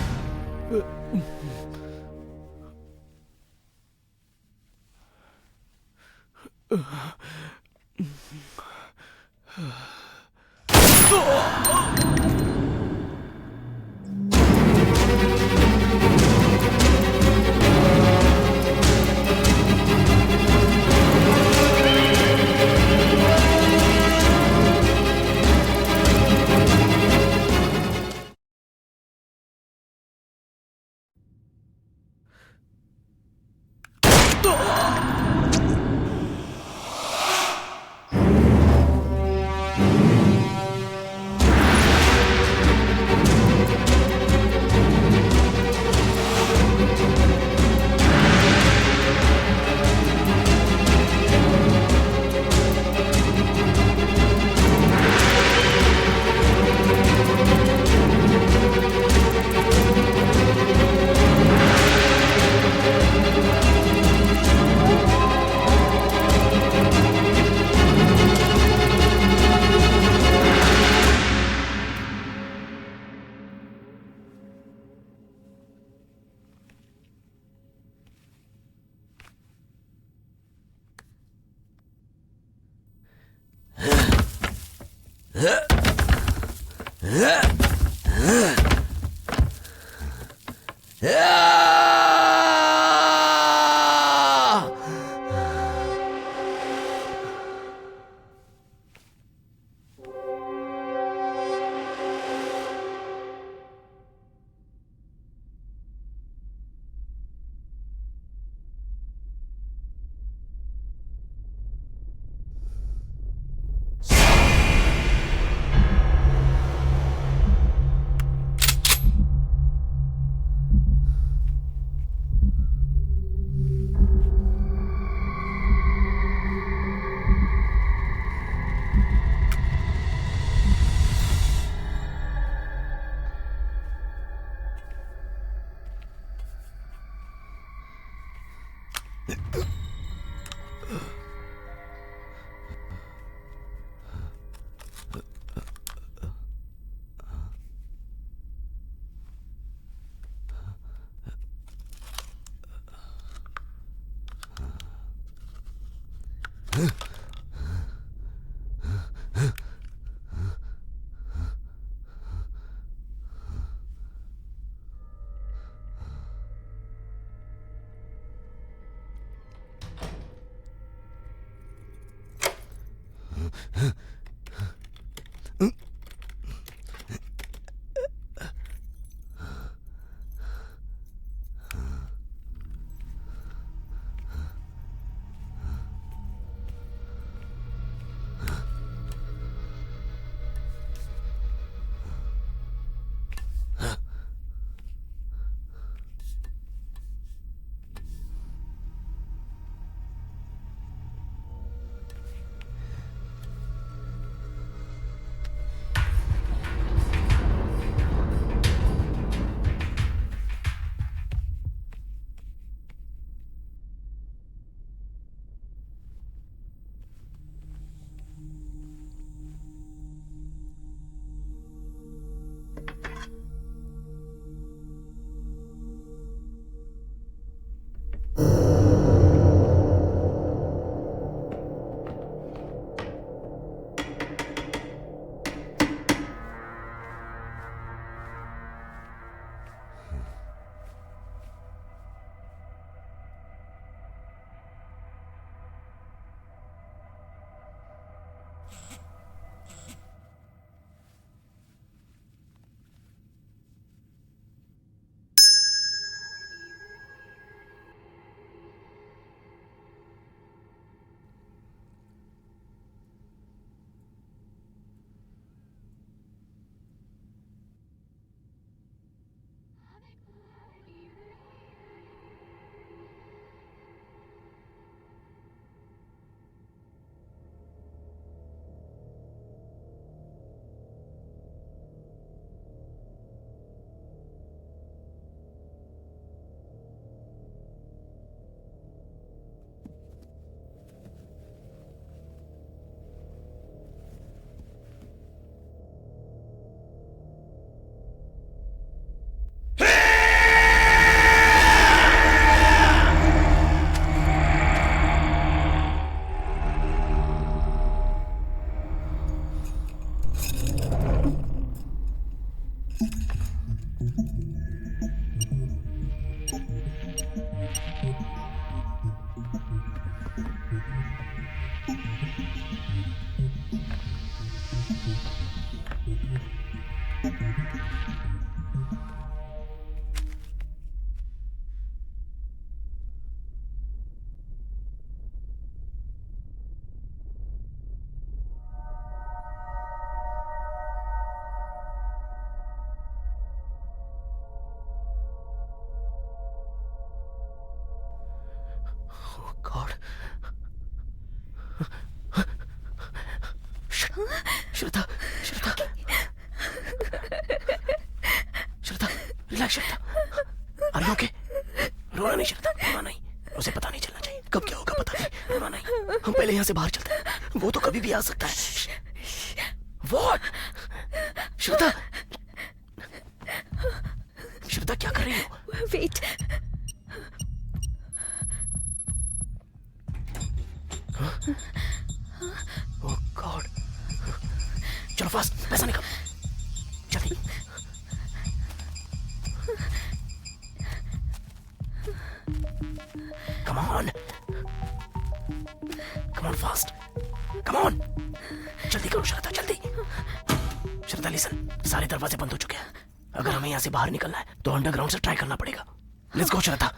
God. Shraddha, Shraddha, Shraddha, relax Shraddha. Are you okay? रोना नहीं श्रद्धा, रोना नहीं। उसे पता नहीं चलना चाहिए कब क्या होगा, पता नहीं। रोना नहीं, हम पहले यहाँ से बाहर चलते हैं, वो तो कभी भी आ सकता है। व्हाट? श्रद्धा, श्रद्धा क्या कर रही हो? वेट। ओह गॉड। चलो फास्ट, पैसा निकाल जल्दी। Come on, come on fast, come on, जल्दी करो श्रद्धा, जल्दी। श्रद्धा लिसन, सारे दरवाजे बंद हो चुके हैं। अगर हमें यहाँ से बाहर निकलना है तो अंडरग्राउंड से ट्राई करना पड़ेगा। लेट्स गो श्रद्धा।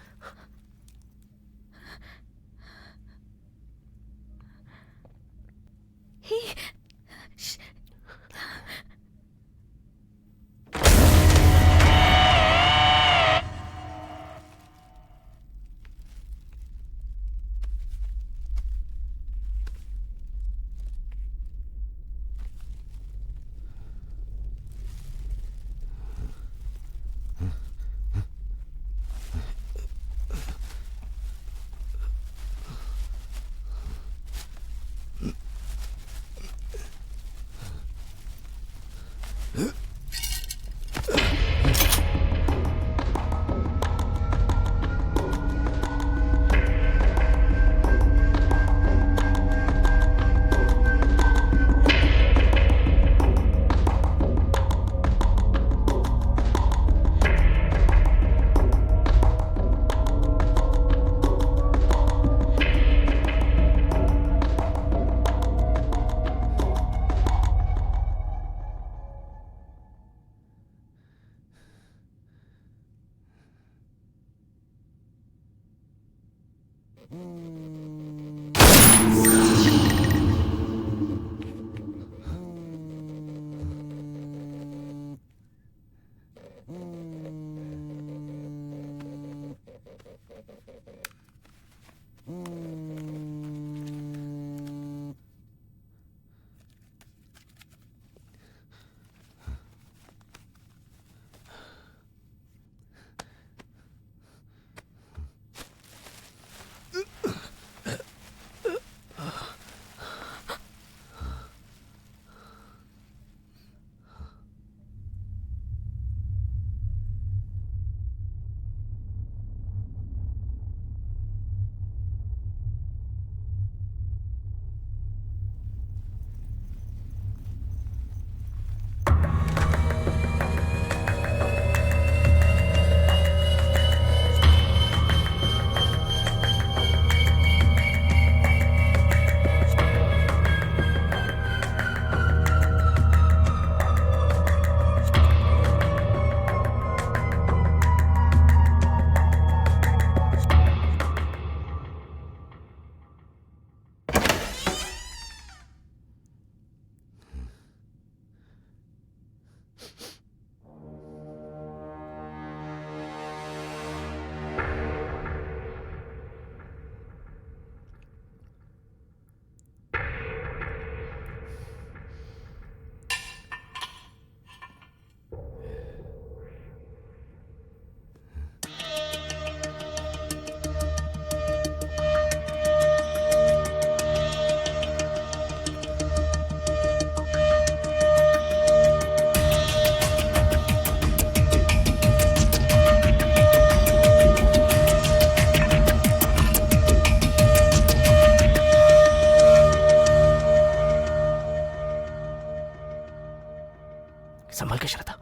संभल के श्रद्धा।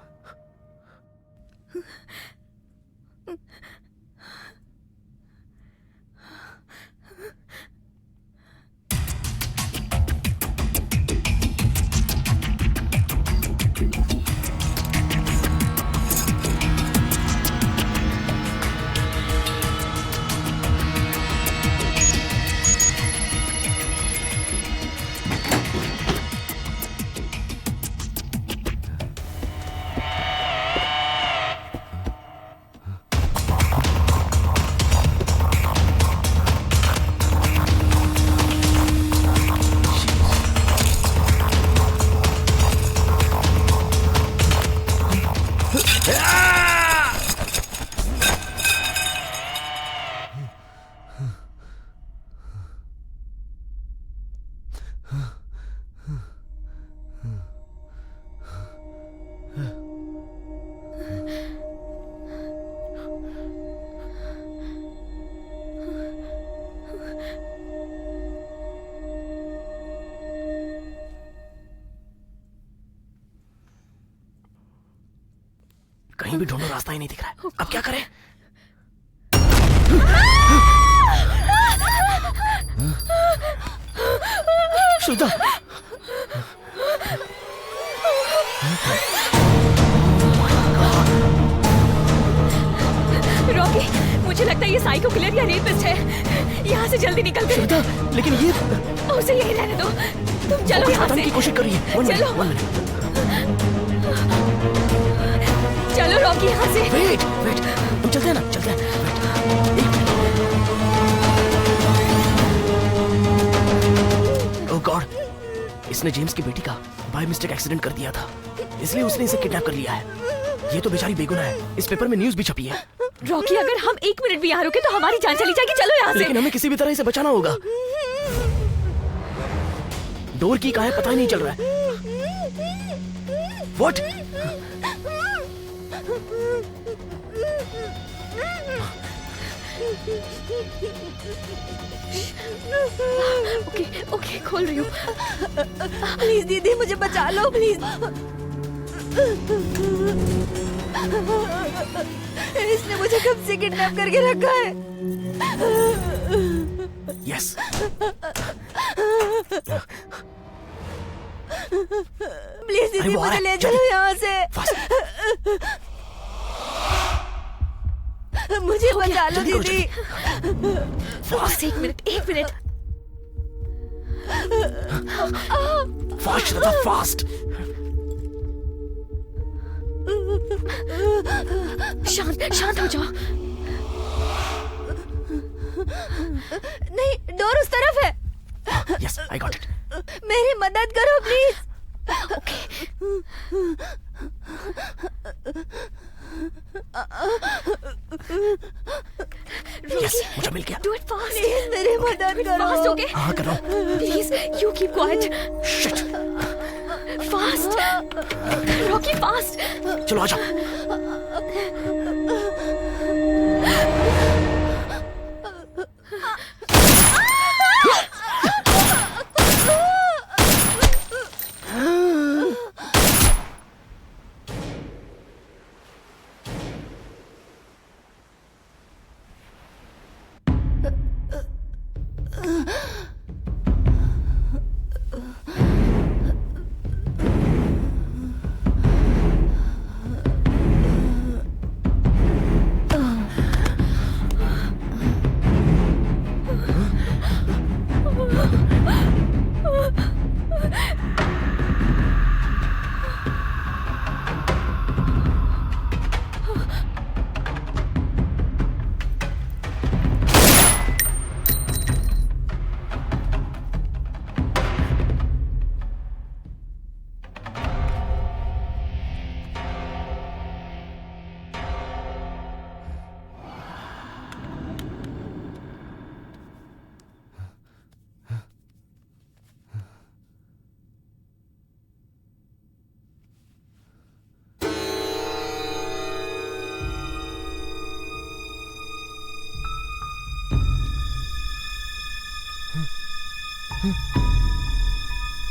कहीं भी ढूंढो, रास्ता ही नहीं दिख रहा है। अब क्या करें? श्रद्धा, रॉकी, मुझे लगता है ये साइको किलर या रेपिस्ट है। यहाँ से जल्दी निकल कर। श्रद्धा, लेकिन ये उसे यही रहने दो। तुम चलो यहाँ से। की कोशिश कर रही है। चलो। चलो रॉकी, यहाँ से। वेट, तुम चलते हैं ना, चलते हैं। ओह गॉड, इसने जेम्स की बेटी का बाय मिस्टेक एक्सीडेंट कर दिया था, इसलिए उसने इसे किडनैप कर लिया है। ये तो बेचारी बेगुनाह है। इस पेपर में न्यूज़ भी छपी है। रॉकी, अगर हम 1 मिनट भी यहाँ रुके तो हमारी जान चली जाएगी। चलो यहाँ से। लेकिन हमें किसी भी तरह इसे बचाना होगा। डोर की कहाँ है पता ही नहीं चल रहा है। What? ओके, खोल रही हूँ। प्लीज दीदी, मुझे बचा लो प्लीज। इसने मुझे कब से किडनैप करके रखा है। यस। प्लीज दीदी, मुझे ले चलो यहाँ से। मुझे बचा लो जल्दी करो, दीदी। बस एक मिनट, एक मिनट। फास्ट श्रद्धा, फास्ट। शांत शांत हो जाओ। नहीं, डोर उस तरफ है। Yes, I got it. मेरी मदद करो प्लीज। यस, मुझे मिल गया। Do it fast. प्लीज मेरी मदद करो। फास्ट हो गए। हाँ, कर रहा हूँ। Please you keep quiet. Shit. Fast Rocky, fast. चलो आ जाओ।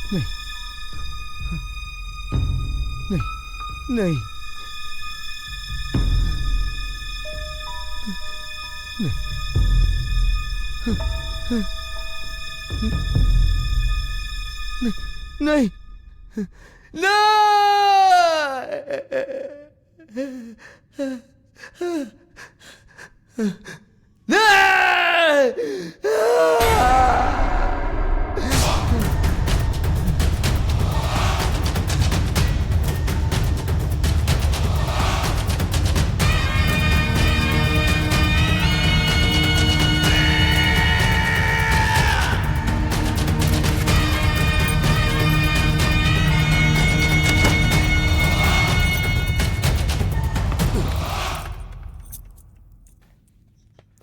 नहीं, नहीं,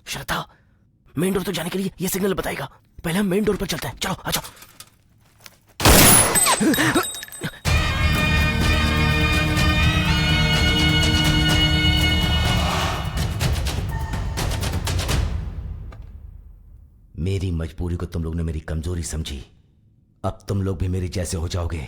श्रद्धा, मेन डोर तक जाने के लिए ये सिग्नल बताएगा। पहले हम मेन डोर पर चलते हैं। चलो आ जाओ। मेरी मजबूरी को तुम लोग ने मेरी कमजोरी समझी। अब तुम लोग भी मेरे जैसे हो जाओगे।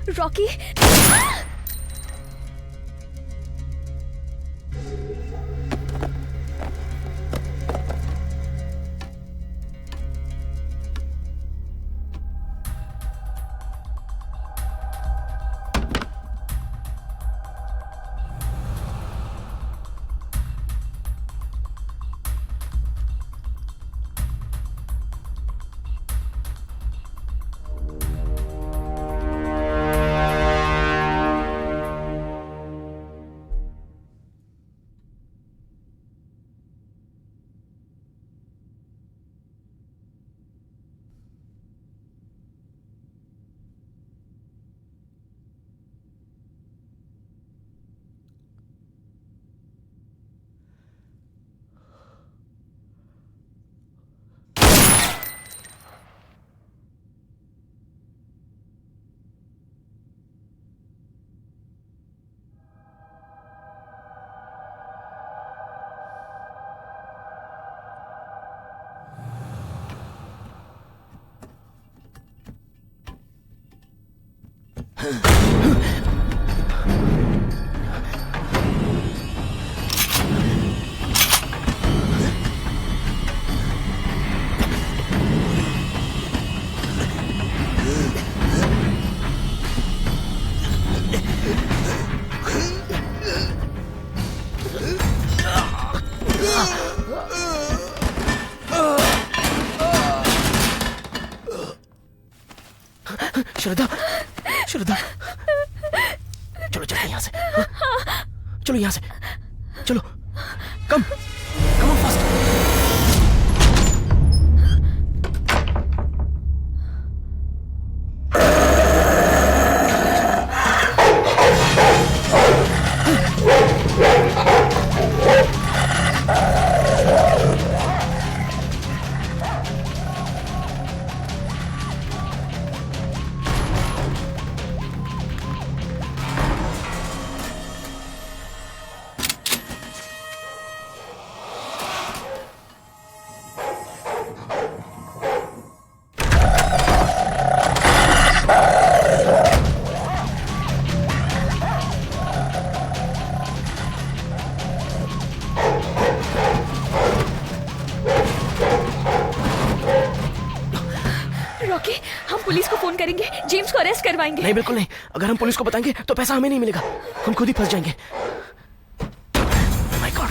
रॉकी, श्रद्धा, श्रद्धा, चलो चलो यहाँ से, चलो यहाँ से, चलो, कम ऑन फास्ट। रॉकी, हम पुलिस को फोन करेंगे, जेम्स को अरेस्ट करवाएंगे। नहीं, बिल्कुल नहीं। अगर हम पुलिस को बताएंगे तो पैसा हमें नहीं मिलेगा, हम खुद ही फंस जाएंगे। My God.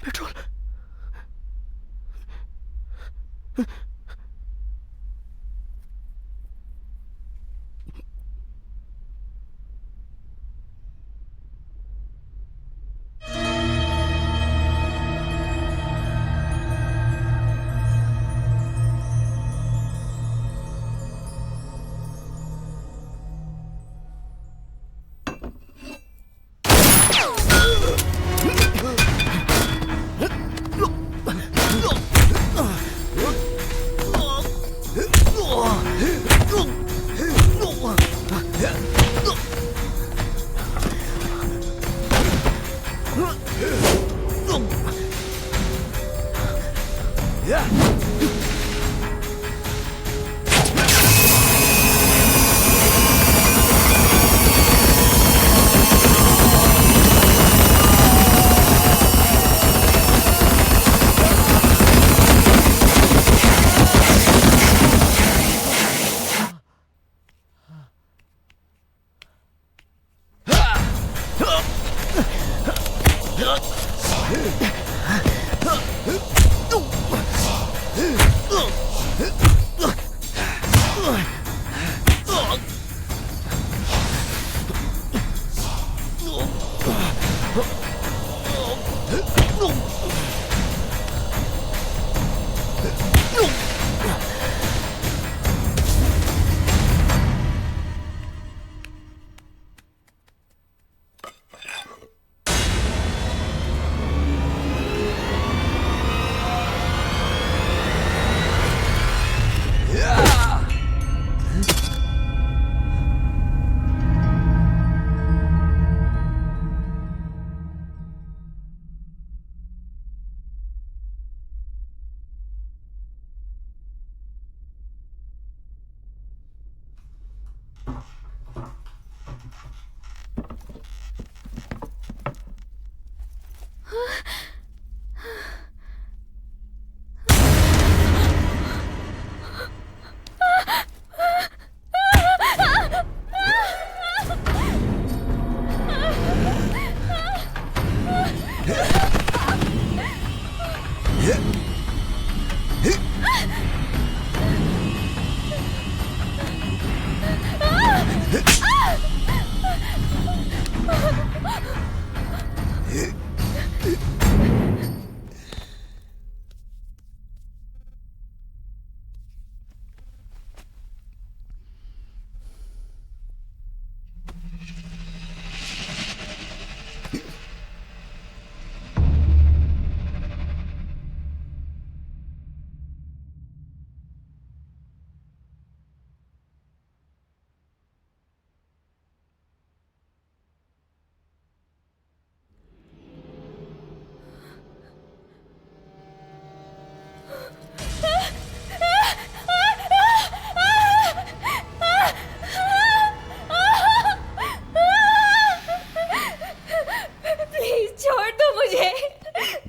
पेट्रोल।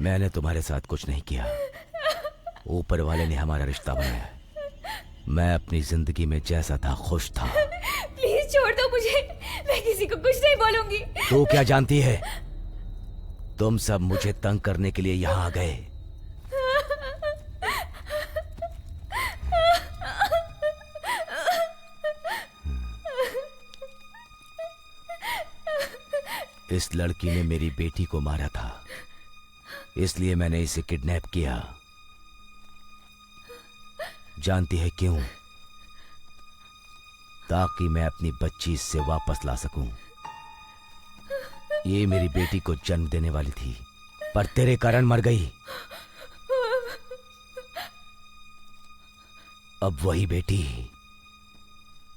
मैंने तुम्हारे साथ कुछ नहीं किया, ऊपर वाले ने हमारा रिश्ता बनाया। मैं अपनी जिंदगी में जैसा था खुश था। प्लीज छोड़ दो मुझे, मैं किसी को कुछ नहीं बोलूंगी। तू क्या जानती है? तुम सब मुझे तंग करने के लिए यहाँ आ गए। इस लड़की ने मेरी बेटी को मारा था, इसलिए मैंने इसे किडनैप किया। जानती है क्यों? ताकि मैं अपनी बच्ची इससे वापस ला सकूं। ये मेरी बेटी को जन्म देने वाली थी, पर तेरे कारण मर गई। अब वही बेटी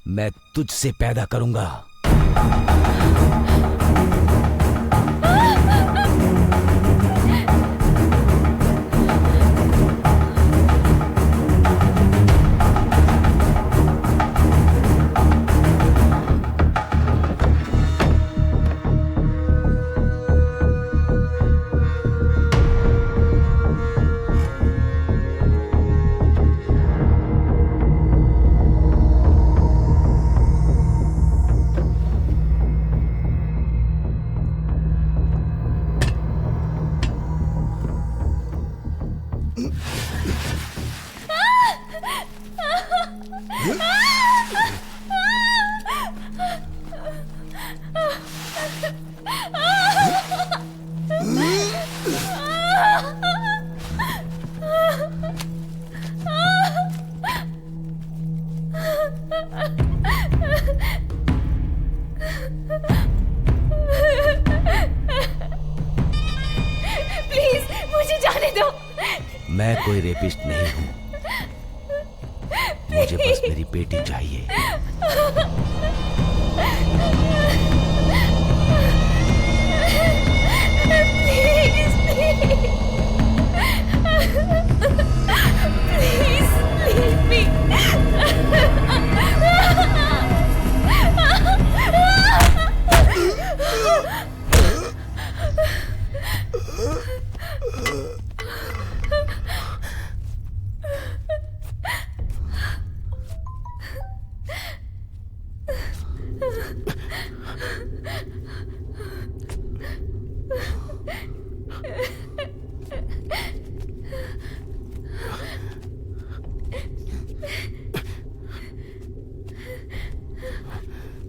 मैं तुझसे पैदा करूंगा। प्लीज मुझे जाने दो। मैं कोई रेपिस्ट नहीं हूं, मुझे बस मेरी बेटी चाहिए।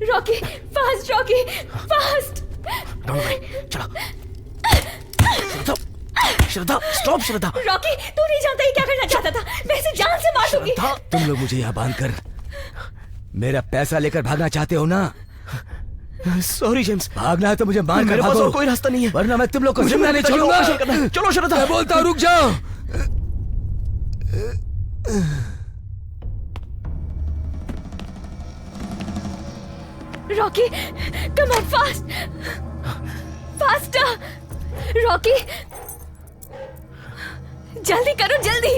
Rocky, fast Rocky, fast. चलो। श्रद्धा स्टॉप श्रद्धा। रॉकी, तू नहीं जानता ये क्या करना चाहता था। मैं इसे जान से मार दूंगी। श्रद्धा, तुम लोग मुझे यहाँ बांधकर मेरा पैसा लेकर भागना चाहते हो ना? सॉरी जेम्स, भागना है तो मुझे मार कर मेरे पास भागो, और कोई रास्ता नहीं है, वरना मैं तुम लोग को मुझे जिंदा नहीं पिताजी को छोड़ूंगा। ऑपरेशन करना है। चलो श्रद्धा, मैं बोलता हूँ रुक जाओ। Rocky, come on fast, faster. Rocky, जल्दी करो, जल्दी।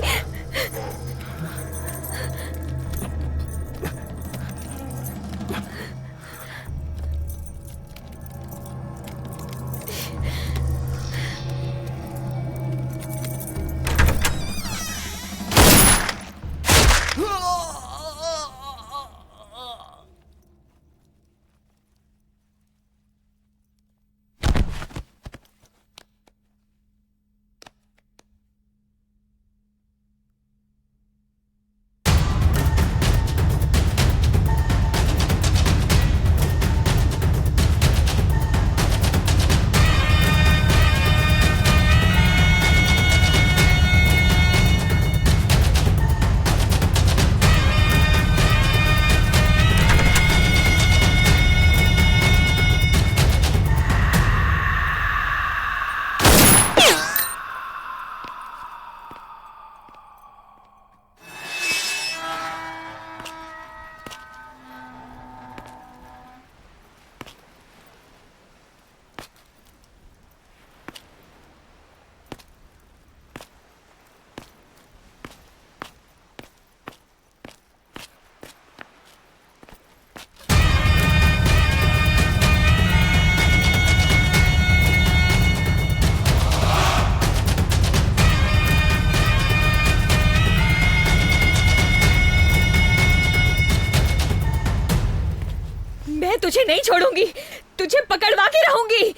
मैं तुझे नहीं छोड़ूंगी, तुझे पकड़वा के रहूंगी।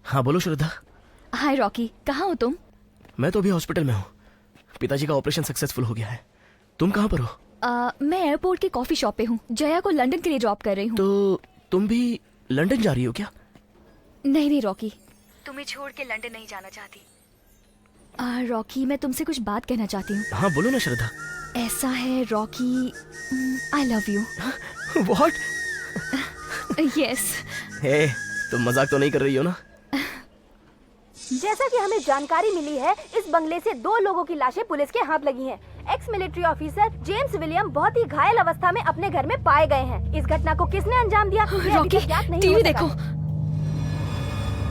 हाँ बोलो श्रद्धा। हाय रॉकी, कहाँ हो तुम? मैं तो अभी हॉस्पिटल में हूँ। पिताजी का ऑपरेशन सक्सेसफुल हो गया है। तुम कहाँ पर हो? मैं एयरपोर्ट के कॉफी शॉप पे हूँ। जया को लंदन के लिए ड्रॉप कर रही हूँ। तो तुम भी लंदन जा रही हो क्या? नहीं नहीं रॉकी, तुम्हें छोड़ के लंदन नहीं जाना चाहती। रॉकी, मैं तुमसे कुछ बात कहना चाहती हूँ। हाँ बोलो ना श्रद्धा। ऐसा है Rocky, I love you. What? Yes. Hey, तुम मजाक तो नहीं कर रही हो ना? जैसा कि हमें जानकारी मिली है, इस बंगले से 2 लोगों की लाशें पुलिस के हाथ लगी हैं। Ex military officer James William बहुत ही घायल अवस्था में अपने घर में पाए गए हैं। इस घटना को किसने अंजाम दिया, ये अभी रॉकी, तक ज्ञात नहीं टीवी हो सका। देखो।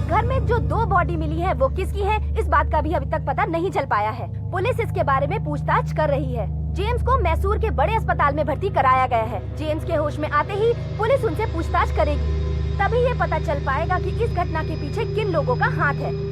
घर में जो 2 बॉडी मिली है वो किसकी है, इस बात का भी अभी तक पता नहीं चल पाया है। पुलिस इसके बारे में पूछताछ कर रही है। जेम्स को मैसूर के बड़े अस्पताल में भर्ती कराया गया है। जेम्स के होश में आते ही पुलिस उनसे पूछताछ करेगी, तभी ये पता चल पाएगा कि इस घटना के पीछे किन लोगों का हाथ है।